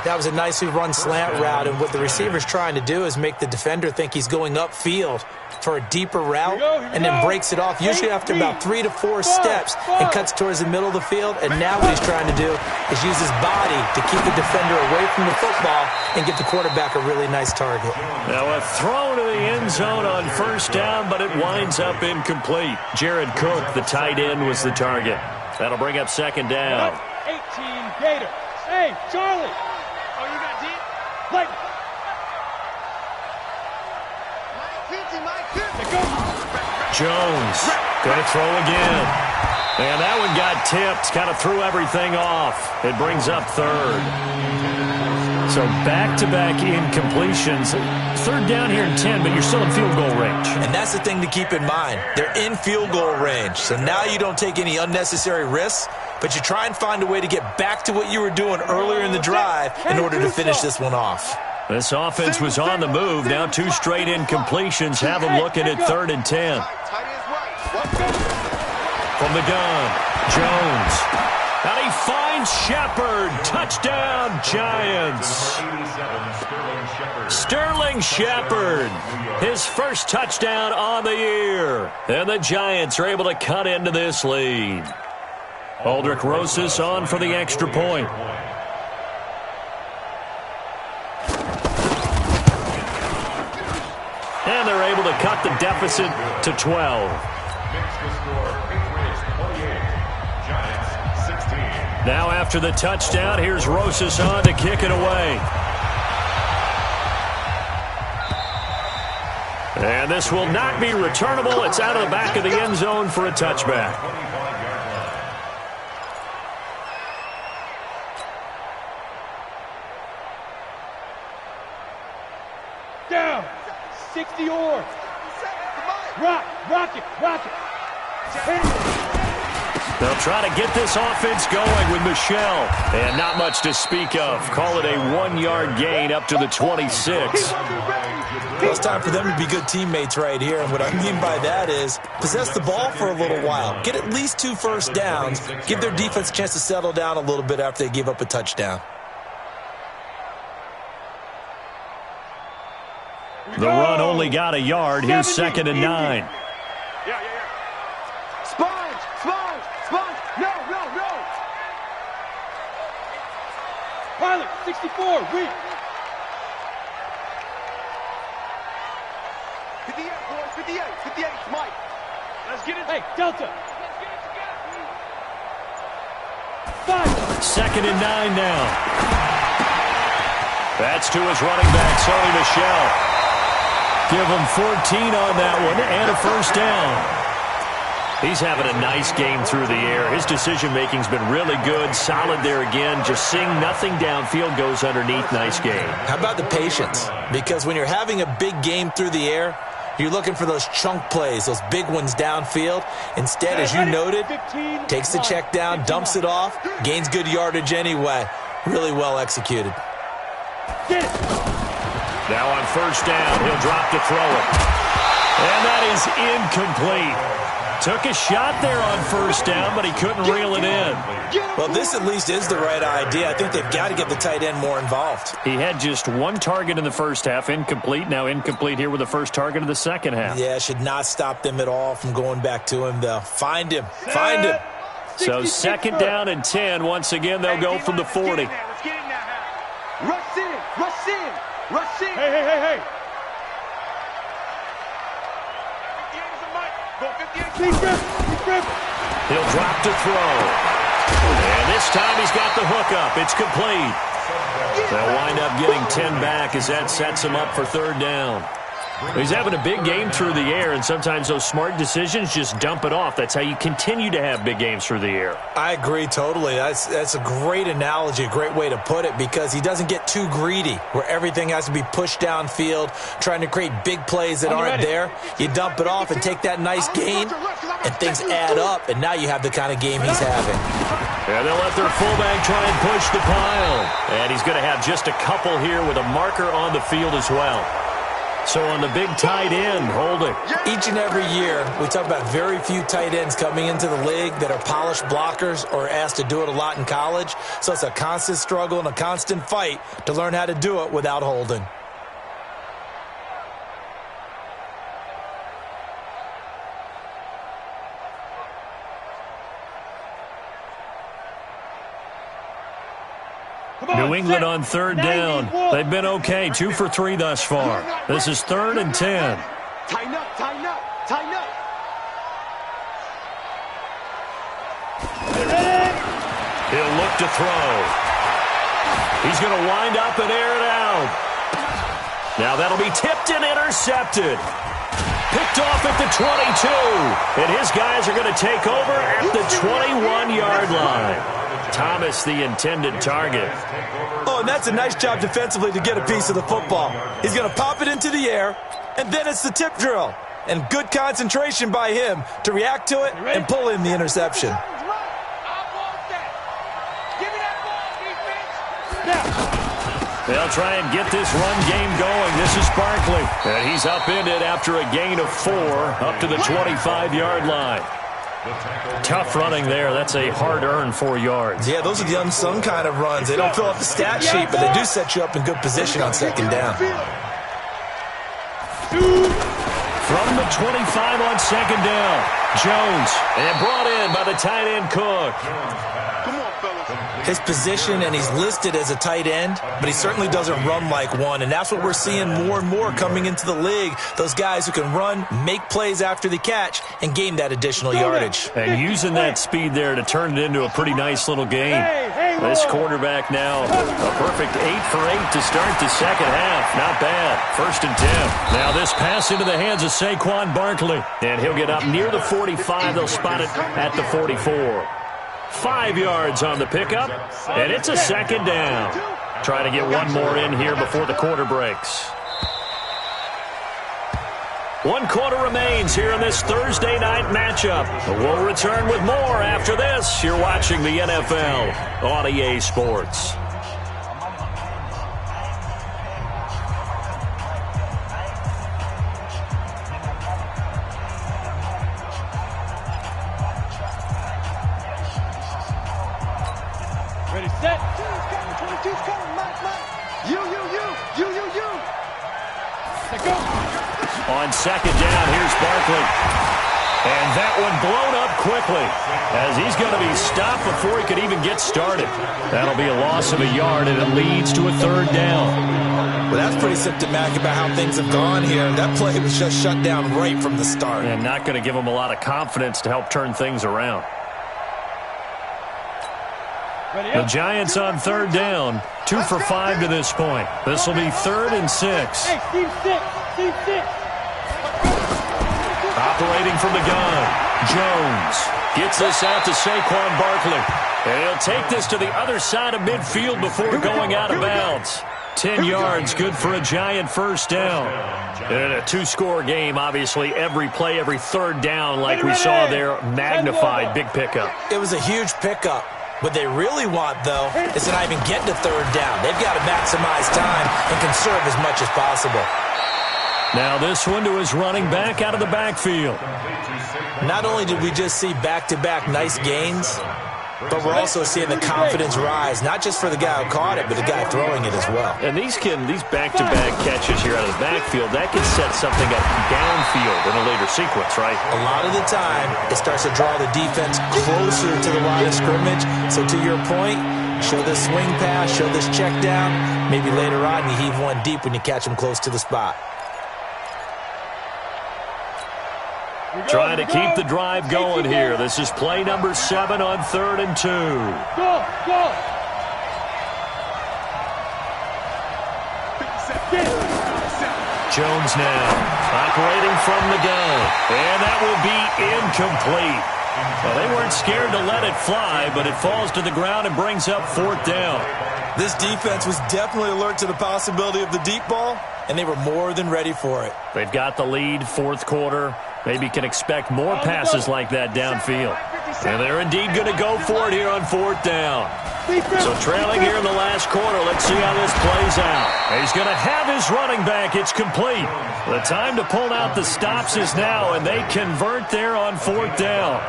That was a nicely run slant route, and what the receiver's trying to do is make the defender think he's going upfield for a deeper route, and then breaks it off, usually after about 3 to 4 steps, and cuts towards the middle of the field. And now what he's trying to do is use his body to keep the defender away from the football and get the quarterback a really nice target. Now a throw to the end zone on first down, but it winds up incomplete. Jared Cook, the tight end, was the target. That'll bring up 2nd down. 18 Gators. Hey, Charlie. Oh, you got deep? Like. Jones going to throw again. And that one got tipped, kind of threw everything off. It brings up 3rd. So back-to-back incompletions. 3rd down here in 10, but you're still in field goal range. And that's the thing to keep in mind. They're in field goal range. So now you don't take any unnecessary risks, but you try and find a way to get back to what you were doing earlier in the drive in order to finish this one off. This offense was on the move. Now 2 straight incompletions have them looking at 3rd and 10. From the gun, Jones. And he finds Shepard. Touchdown, Giants. Sterling Shepard. His first touchdown on the year. And the Giants are able to cut into this lead. Aldrich Rosas on for the extra point. And they're able to cut the deficit to 12. Now after the touchdown, here's Rosas on to kick it away. And this will not be returnable. It's out of the back of the end zone for a touchback. Down. 60 or. Rock it. Hit it. They'll try to get this offense going with Michelle. And not much to speak of. Call it a 1-yard gain up to the 26. Well, it's time for them to be good teammates right here. And what I mean by that is possess the ball for a little while. Get at least 2 first downs. Give their defense a chance to settle down a little bit after they give up a touchdown. The run only got a yard. Here's 2nd and 9. Yeah. Sponge. No. Pilot, 64, weak. 58, boys, 58, Mike. Let's get it. Hey, Delta. 5. 2nd and 9 now. That's to his running back, Sony Michel. Give him 14 on that one and a first down. He's having a nice game through the air. His decision-making's been really good. Solid there again. Just seeing nothing downfield goes underneath. Nice game. How about the patience? Because when you're having a big game through the air, you're looking for those chunk plays, those big ones downfield. Instead, as you noted, takes the check down, dumps it off, gains good yardage anyway. Really well executed. Get it. Now on first down, he'll drop to throw it. And that is incomplete. Took a shot there on first down, but he couldn't reel it in. Well, this at least is the right idea. I think they've got to get the tight end more involved. He had just 1 target in the first half, incomplete. Now incomplete here with the first target of the second half. Yeah, should not stop them at all from going back to him, though. Find him. So 2nd down and 10. Once again, they'll go from the 40. Let's get it now. Rush in. Hey. He's ripped. He'll drop to throw. And this time he's got the hook up. It's complete. They'll wind up getting 10 back as that sets him up for third down. He's having a big game through the air, and sometimes those smart decisions just dump it off. That's how you continue to have big games through the air. I agree totally. That's a great analogy, a great way to put it, because he doesn't get too greedy where everything has to be pushed downfield, trying to create big plays that aren't there. You dump it off and take that nice gain, and things add up, and now you have the kind of game he's having. And they'll let their fullback try and push the pile. And he's going to have just a couple here with a marker on the field as well. So on the big tight end, holding. Each and every year, we talk about very few tight ends coming into the league that are polished blockers or asked to do it a lot in college. So it's a constant struggle and a constant fight to learn how to do it without holding. New England on third down. They've been okay, 2 for 3 thus far. This is 3rd and 10. Tighten up, tighten up, tighten up. He'll look to throw. He's going to wind up and air it out. Now that'll be tipped and intercepted. Picked off at the 22. And his guys are going to take over at the 21-yard line. Thomas, the intended target. Oh, and that's a nice job defensively to get a piece of the football. He's going to pop it into the air, and then it's the tip drill. And good concentration by him to react to it and pull in the interception. They'll try and get this run game going. This is Barkley. And he's upended after a gain of 4 up to the 25-yard line. Tough running there. That's a hard-earned 4 yards. Yeah, those are the unsung kind of runs. They don't fill up the stat sheet, but they do set you up in good position on second down. From the 25 on second down, Jones. And brought in by the tight end Cook. His position, and he's listed as a tight end, but he certainly doesn't run like one, and that's what we're seeing more and more coming into the league. Those guys who can run, make plays after the catch, and gain that additional yardage. And using that speed there to turn it into a pretty nice little game. This quarterback now, a perfect 8 for 8 to start the second half. Not bad. 1st and 10. Now this pass into the hands of Saquon Barkley, and he'll get up near the 45. They'll spot it at the 44. 5 yards on the pickup, and it's a second down. Try to get one more in here before the quarter breaks. 1 quarter remains here in this Thursday night matchup. We'll return with more after this. You're watching the NFL on EA Sports. Ready, set. 22's coming, Mike. You. Let go. On second down, here's Barkley. And that one blown up quickly as he's going to be stopped before he could even get started. That'll be a loss of a yard, and it leads to a 3rd down. Well, that's pretty symptomatic about how things have gone here. That play was just shut down right from the start. And not going to give him a lot of confidence to help turn things around. The Giants on 3rd down, 2 for 5 to this point. This will be 3rd and 6. Hey, Steve 6. Steve 6. Operating from the gun, Jones gets this out to Saquon Barkley. And he'll take this to the other side of midfield before going out of bounds. 10 yards, good for a Giant 1st down. And a 2-score game, obviously, every play, every 3rd down, like we saw there, magnified, big pickup. It was a huge pickup. What they really want, though, is to not even get to 3rd down. They've got to maximize time and conserve as much as possible. Now this one to his running back out of the backfield. Not only did we just see back-to-back nice gains, but we're also seeing the confidence rise, not just for the guy who caught it, but the guy throwing it as well. And these back-to-back catches here out of the backfield, that can set something up downfield in a later sequence, right? A lot of the time, it starts to draw the defense closer to the line of scrimmage. So to your point, show this swing pass, show this check down. Maybe later on you heave one deep when you catch him close to the spot. Trying to keep the drive going here. This is play number 7 on 3rd and 2. Go. Jones now operating from the gun, and that will be incomplete. Well, they weren't scared to let it fly, but it falls to the ground and brings up 4th down. This defense was definitely alert to the possibility of the deep ball, and they were more than ready for it. They've got the lead, 4th quarter. Maybe can expect more passes like that downfield. And they're indeed going to go for it here on 4th down. So trailing here in the last quarter, let's see how this plays out. He's going to have his running back. It's complete. The time to pull out the stops is now, and they convert there on 4th down.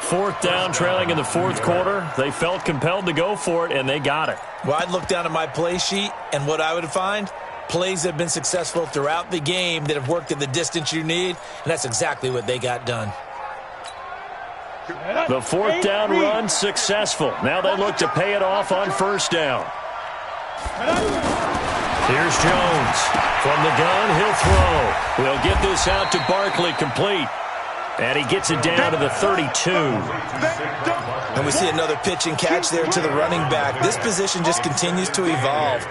4th down, trailing in the 4th quarter. They felt compelled to go for it, and they got it. Well, I'd look down at my play sheet, and what I would find, plays that have been successful throughout the game that have worked at the distance you need, and that's exactly what they got done. The 4th down run successful. Now they look to pay it off on 1st down. Here's Jones. From the gun, he'll throw. We'll get this out to Barkley, complete. And he gets it down to the 32. And we see another pitch and catch there to the running back. This position just continues to evolve.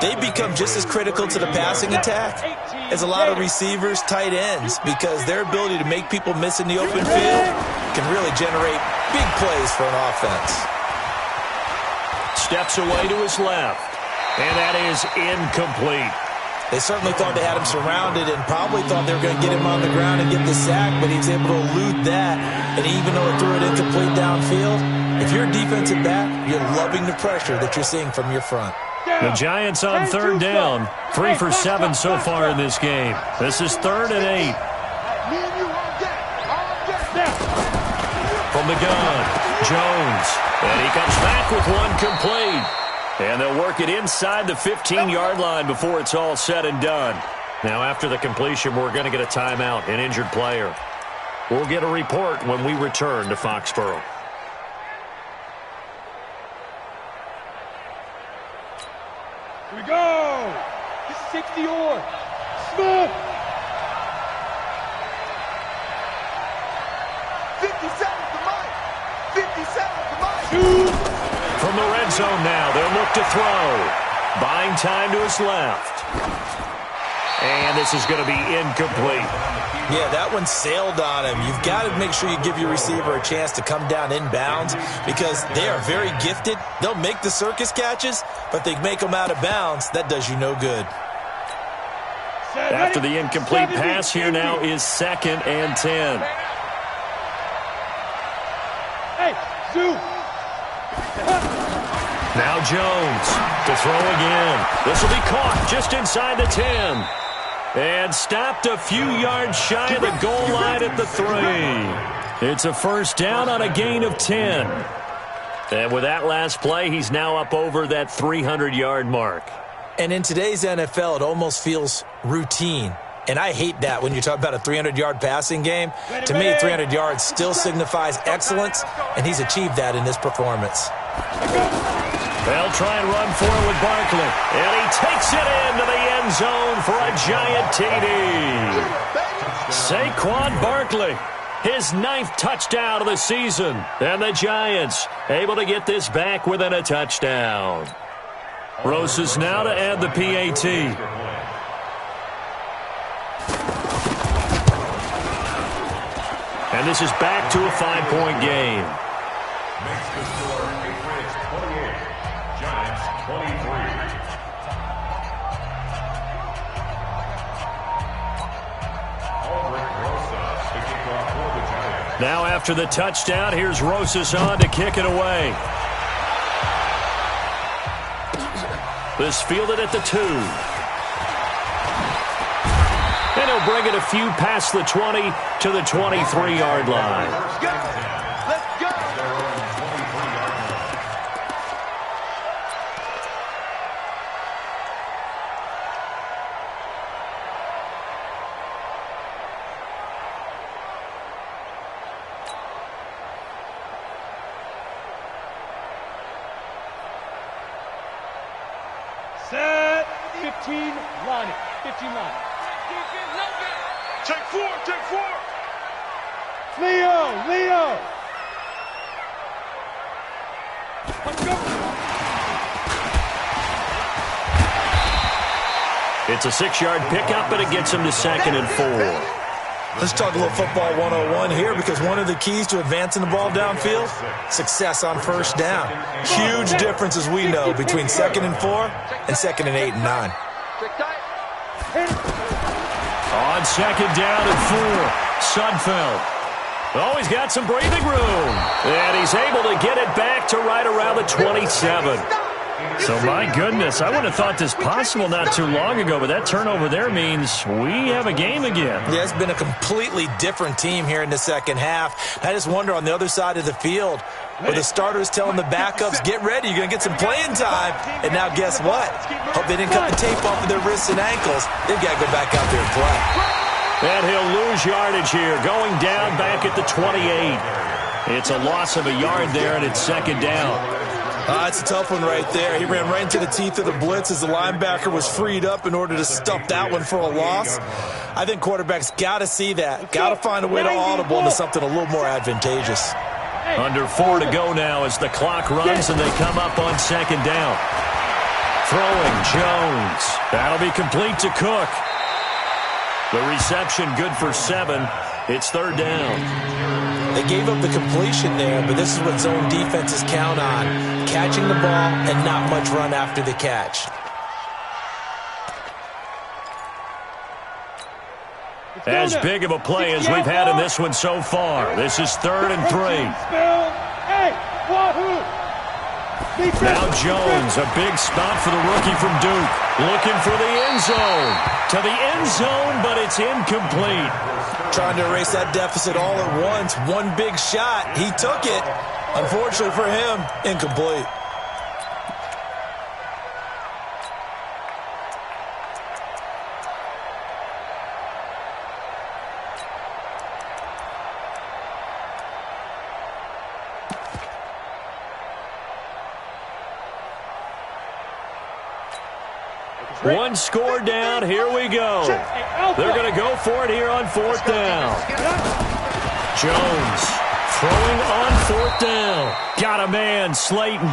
They become just as critical to the passing attack as a lot of receivers, tight ends, because their ability to make people miss in the open field can really generate big plays for an offense. Steps away to his left, and that is incomplete. They certainly thought they had him surrounded and probably thought they were going to get him on the ground and get the sack, but he was able to elude that. And even though it threw it incomplete downfield, if you're a defensive back, you're loving the pressure that you're seeing from your front. The Giants on 3rd down, 3 for 7 so far in this game. This is 3rd and 8. From the gun, Jones. And he comes back with one complete. And they'll work it inside the 15-yard line before it's all said and done. Now, after the completion, we're going to get a timeout, an injured player. We'll get a report when we return to Foxborough. Here we go. This is 60 or Smith. 57 to Mike. 57 to Mike. From the red zone now, they'll look to throw. Buying time to his left. And this is going to be incomplete. Yeah, that one sailed on him. You've got to make sure you give your receiver a chance to come down inbounds because they are very gifted. They'll make the circus catches, but they make them out of bounds. That does you no good. After the incomplete pass, here now is 2nd and 10. Hey, Zoo. Now Jones to throw again. This will be caught just inside the 10. And stopped a few yards shy of the goal line at the 3. It's a 1st down on a gain of 10. And with that last play, he's now up over that 300-yard mark. And in today's NFL, it almost feels routine. And I hate that when you talk about a 300-yard passing game. To me, 300 yards still signifies excellence, and he's achieved that in this performance. They'll try and run for it with Barkley. And he takes it into the end zone for a giant TD. Saquon Barkley, his 9th touchdown of the season. And the Giants able to get this back within a touchdown. Rosas now to add the PAT. And this is back to a 5-point game. Makes the score Patriots 28, Giants 23. Now after the touchdown, here's Rosas on to kick it away. This fielded at the 2. And he'll bring it a few past the 20 to the 23-yard line. Let's go. Set. 15 line it. 15 line. Take 4, take 4. Leo. Let's go. It's a 6-yard pickup, and it gets him to 2nd and 4. Let's talk a little football 101 here, because one of the keys to advancing the ball downfield, success on first down. Huge difference, as we know, between 2nd and 4 and 2nd and 8 and 9. On 2nd down and 4, Sudfeld. Oh, he's got some breathing room. And he's able to get it back to right around the 27. So, my goodness, I would have thought this possible not too long ago, but that turnover there means we have a game again. Yeah, it's been a completely different team here in the second half. I just wonder on the other side of the field, where the starters telling the backups, get ready, you're going to get some playing time. And now guess what? Hope they didn't cut the tape off of their wrists and ankles. They've got to go back out there and play. And he'll lose yardage here, going down back at the 28. It's a loss of a yard there, and it's 2nd down. It's a tough one right there. He ran right into the teeth of the blitz as the linebacker was freed up in order to stuff that one for a loss. I think quarterbacks got to see that. Got to find a way to audible into something a little more advantageous. Under 4 to go now as the clock runs and they come up on 2nd down. Throwing, Jones. That'll be complete to Cook. The reception good for 7. It's 3rd down. They gave up the completion there, but this is what zone defenses count on. Catching the ball and not much run after the catch. As big of a play as we've had in this one so far. This is 3rd and 3. Now Jones, a big spot for the rookie from Duke. Looking for the end zone. To the end zone, but it's incomplete. Trying to erase that deficit all at once. One big shot. He took it. Unfortunately for him, incomplete. One score down. Here we go. They're going to go for it here on 4th down. Jones throwing on 4th down. Got a man, Slayton.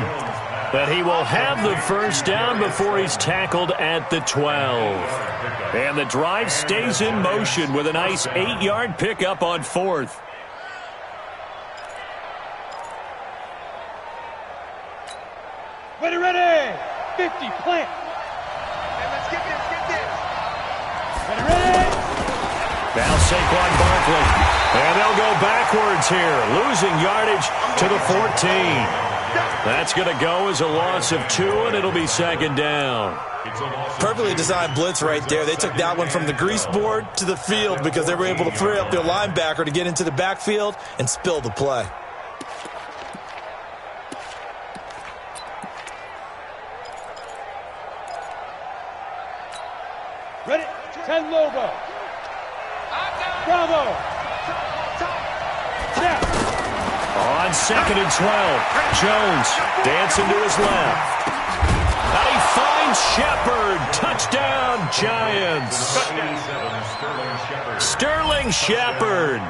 But he will have the first down before he's tackled at the 12. And the drive stays in motion with a nice 8-yard pickup on 4th. Ready. 50, plant. Now Saquon Barkley. And they'll go backwards here. Losing yardage to the 14. That's going to go as a loss of 2, and it'll be 2nd down. Perfectly designed blitz right there. They took that one from the grease board to the field because they were able to free up their linebacker to get into the backfield and spill the play. Ready? 10 Lobo. Bravo. Snap. On 2nd and 12, Jones dancing to his left. And he finds Shepard. Touchdown, Giants. Sterling Shepard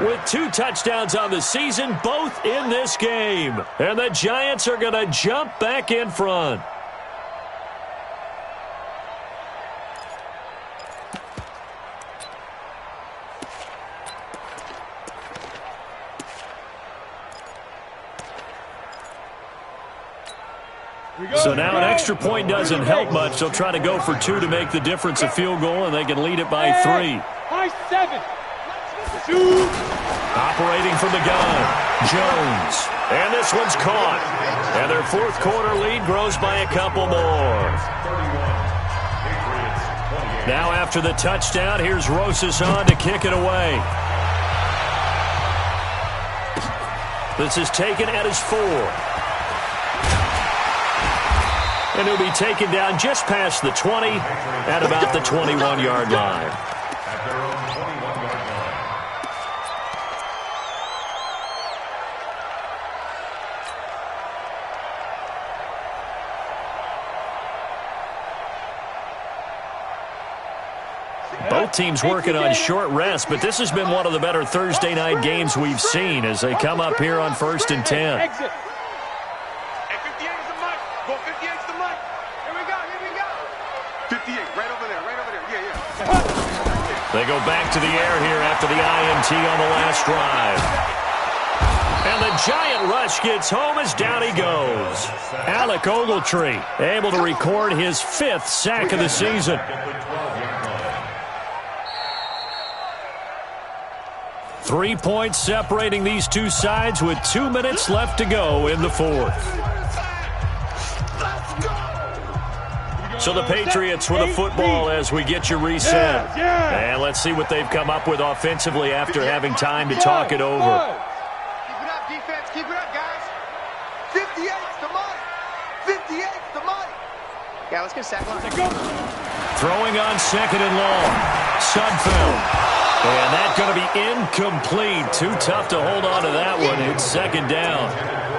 with 2 touchdowns on the season, both in this game. And the Giants are going to jump back in front. So now an extra point doesn't help much. They'll try to go for 2 to make the difference a field goal, and they can lead it by 3. High 7. Operating from the gun, Jones. And this one's caught. And their 4th quarter lead grows by a couple more. Now after the touchdown, here's Rosas on to kick it away. This is taken at his 4. And he'll be taken down just past the 20 at about the 21-yard line. Both teams working on short rest, but this has been one of the better Thursday night games we've seen as they come up here on 1st and 10. Exit. Hey, 58's the mic. Go, 58's the mic. Here we go. 58, right over there, right over there. They go back to the air here after the INT on the last drive. And the giant rush gets home as down he goes. Alec Ogletree able to record his 5th sack of the season. 3 points separating these two sides with 2 minutes left to go in the 4th. So the Patriots with a football as we get you reset. And let's see what they've come up with offensively after having time to talk it over. Keep it up, defense. Keep it up, guys. 58's the money. 58's the money. Yeah, let's get a sack line. Throwing on 2nd and long. Sudfeld. And that's going to be incomplete. Too tough to hold on to that one. It's 2nd down.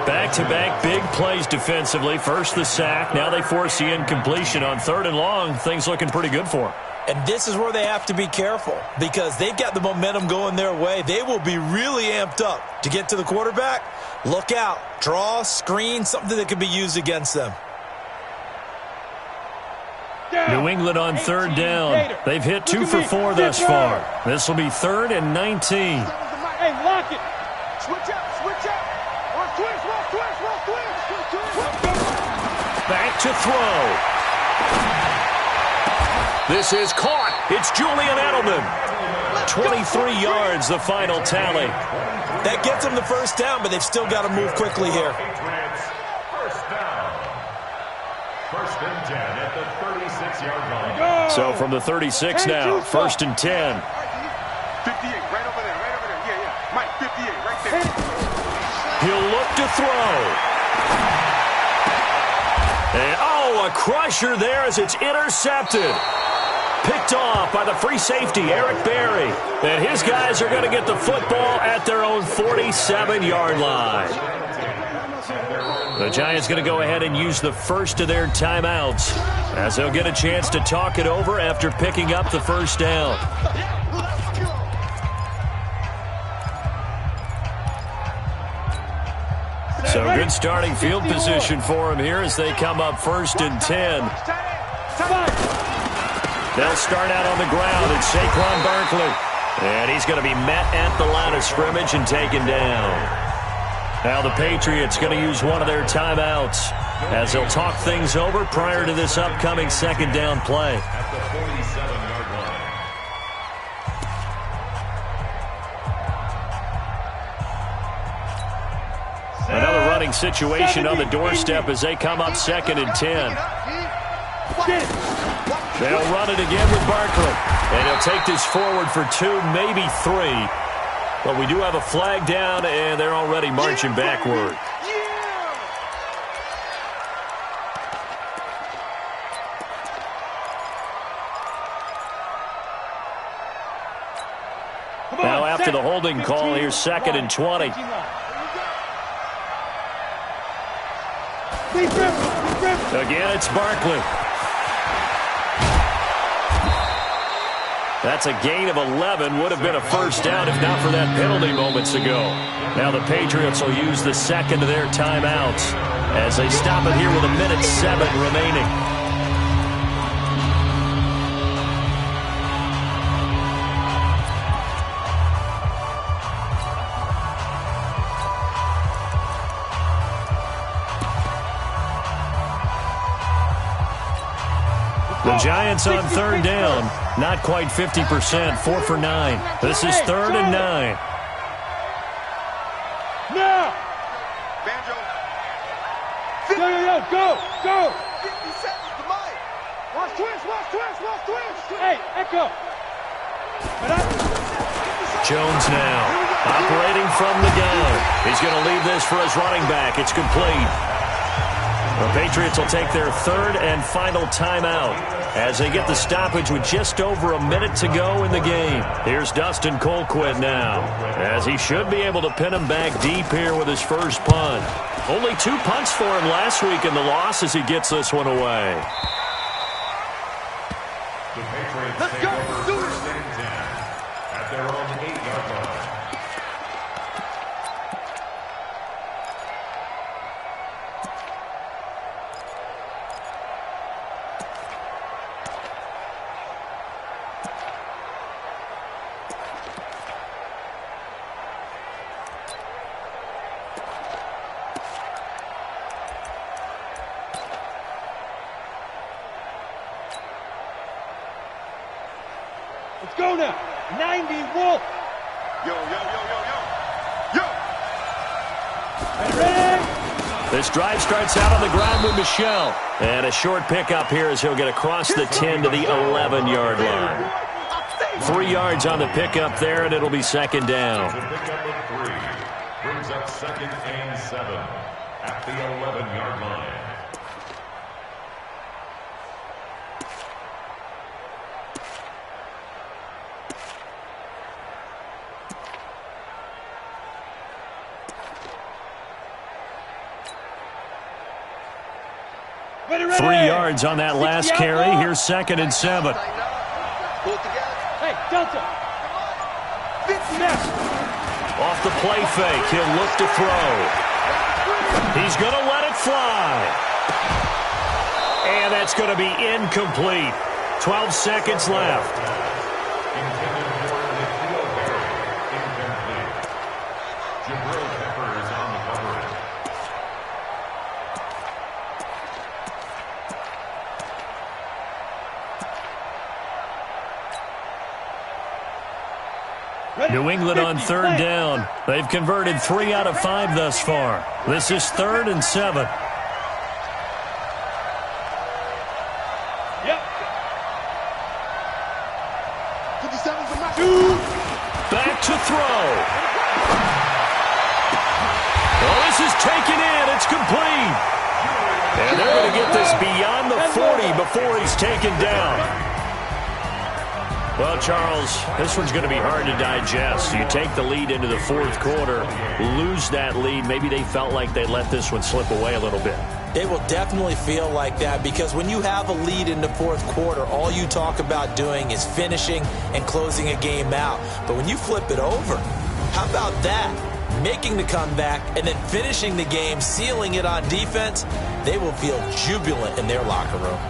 Back-to-back big plays defensively. First the sack. Now they force the incompletion on 3rd and long. Things looking pretty good for them. And this is where they have to be careful because they've got the momentum going their way. They will be really amped up to get to the quarterback. Look out. Draw, screen, something that can be used against them. New England on 3rd down. They've hit 2 for 4 thus far. This will be 3rd and 19. Hey, lock it. Switch up, switch up. Twist. Back to throw. This is caught. It's Julian Edelman. 23 yards, the final tally. That gets them the 1st down, but they've still got to move quickly here. First down. 1st and 10 at the 36-yard line. So from the 36 now, 1st and 10. 58, right over there. Yeah. Mike, 58, right there. He'll look to throw. And, a crusher there as it's intercepted. Picked off by the free safety, Eric Berry. And his guys are going to get the football at their own 47-yard line. The Giants going to go ahead and use the first of their timeouts as they'll get a chance to talk it over after picking up the 1st down. So good starting field position for them here as they come up 1st and 10. They'll start out on the ground. It's Saquon Barkley. And he's going to be met at the line of scrimmage and taken down. Now the Patriots going to use one of their timeouts as they'll talk things over prior to this upcoming 2nd down play. At the 47-yard line. Another running situation on the doorstep as they come up 2nd and 10. They'll run it again with Barkley. And he'll take this forward for 2, maybe 3. But we do have a flag down, and they're already marching backward. Now after the holding call, here's 2nd and 20. Again, it's Barkley. That's a gain of 11. Would have been a 1st down if not for that penalty moments ago. Now the Patriots will use the 2nd of their timeouts as they stop it here with 1:07 remaining. The Giants on 3rd down. Not quite 50%. 4 for 9. This is 3rd and 9. Now! Banjo. Go! 50 seconds to Mike. Watch twist. Hey, Echo. Jones now operating from the gun. He's going to leave this for his running back. It's complete. The Patriots will take their 3rd and final timeout as they get the stoppage with just over a minute to go in the game. Here's Dustin Colquitt now, as he should be able to pin him back deep here with his first punt. Only 2 punts for him last week in the loss as he gets this one away. The Patriots take over 1st and 10 at their own 8-yard line. Let's go now. 90 Wolf. Yo, yo, yo, yo, yo. Yo. Ready? This drive starts out on the ground with Michel. And a short pickup here as he'll get across the 10 to the 11-yard line. 3 yards on the pickup there, and it'll be second down. The pickup of 3 brings up 2nd and 7 at the 11-yard line. Ready, ready. 3 yards on that last carry. Here's 2nd and 7. Pull it together. Hey, Delta. Off the play fake, he'll look to throw. He's going to let it fly. And that's going to be incomplete. 12 seconds left. Intended for Nikhil Berry. Incomplete. Jabril Pepper is on the coverage. New England on 3rd down. They've converted 3 out of 5 thus far. This is 3rd and 7. Yep. 57's the match. Back to throw. Well, this is taken in. It's complete. And they're going to get this beyond the 40 before he's taken down. Well, Charles, this one's going to be hard to digest. You take the lead into the 4th quarter, lose that lead. Maybe they felt like they let this one slip away a little bit. They will definitely feel like that because when you have a lead in the 4th quarter, all you talk about doing is finishing and closing a game out. But when you flip it over, how about that? Making the comeback and then finishing the game, sealing it on defense, they will feel jubilant in their locker room.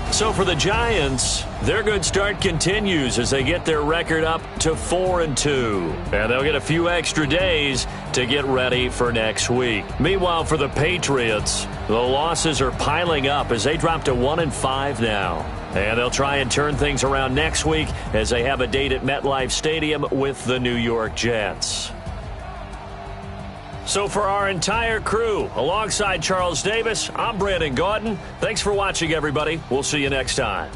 So for the Giants, their good start continues as they get their record up to 4-2. And they'll get a few extra days to get ready for next week. Meanwhile, for the Patriots, the losses are piling up as they drop to 1-5 now. And they'll try and turn things around next week as they have a date at MetLife Stadium with the New York Jets. So for our entire crew, alongside Charles Davis, I'm Brandon Gaudin. Thanks for watching, everybody. We'll see you next time.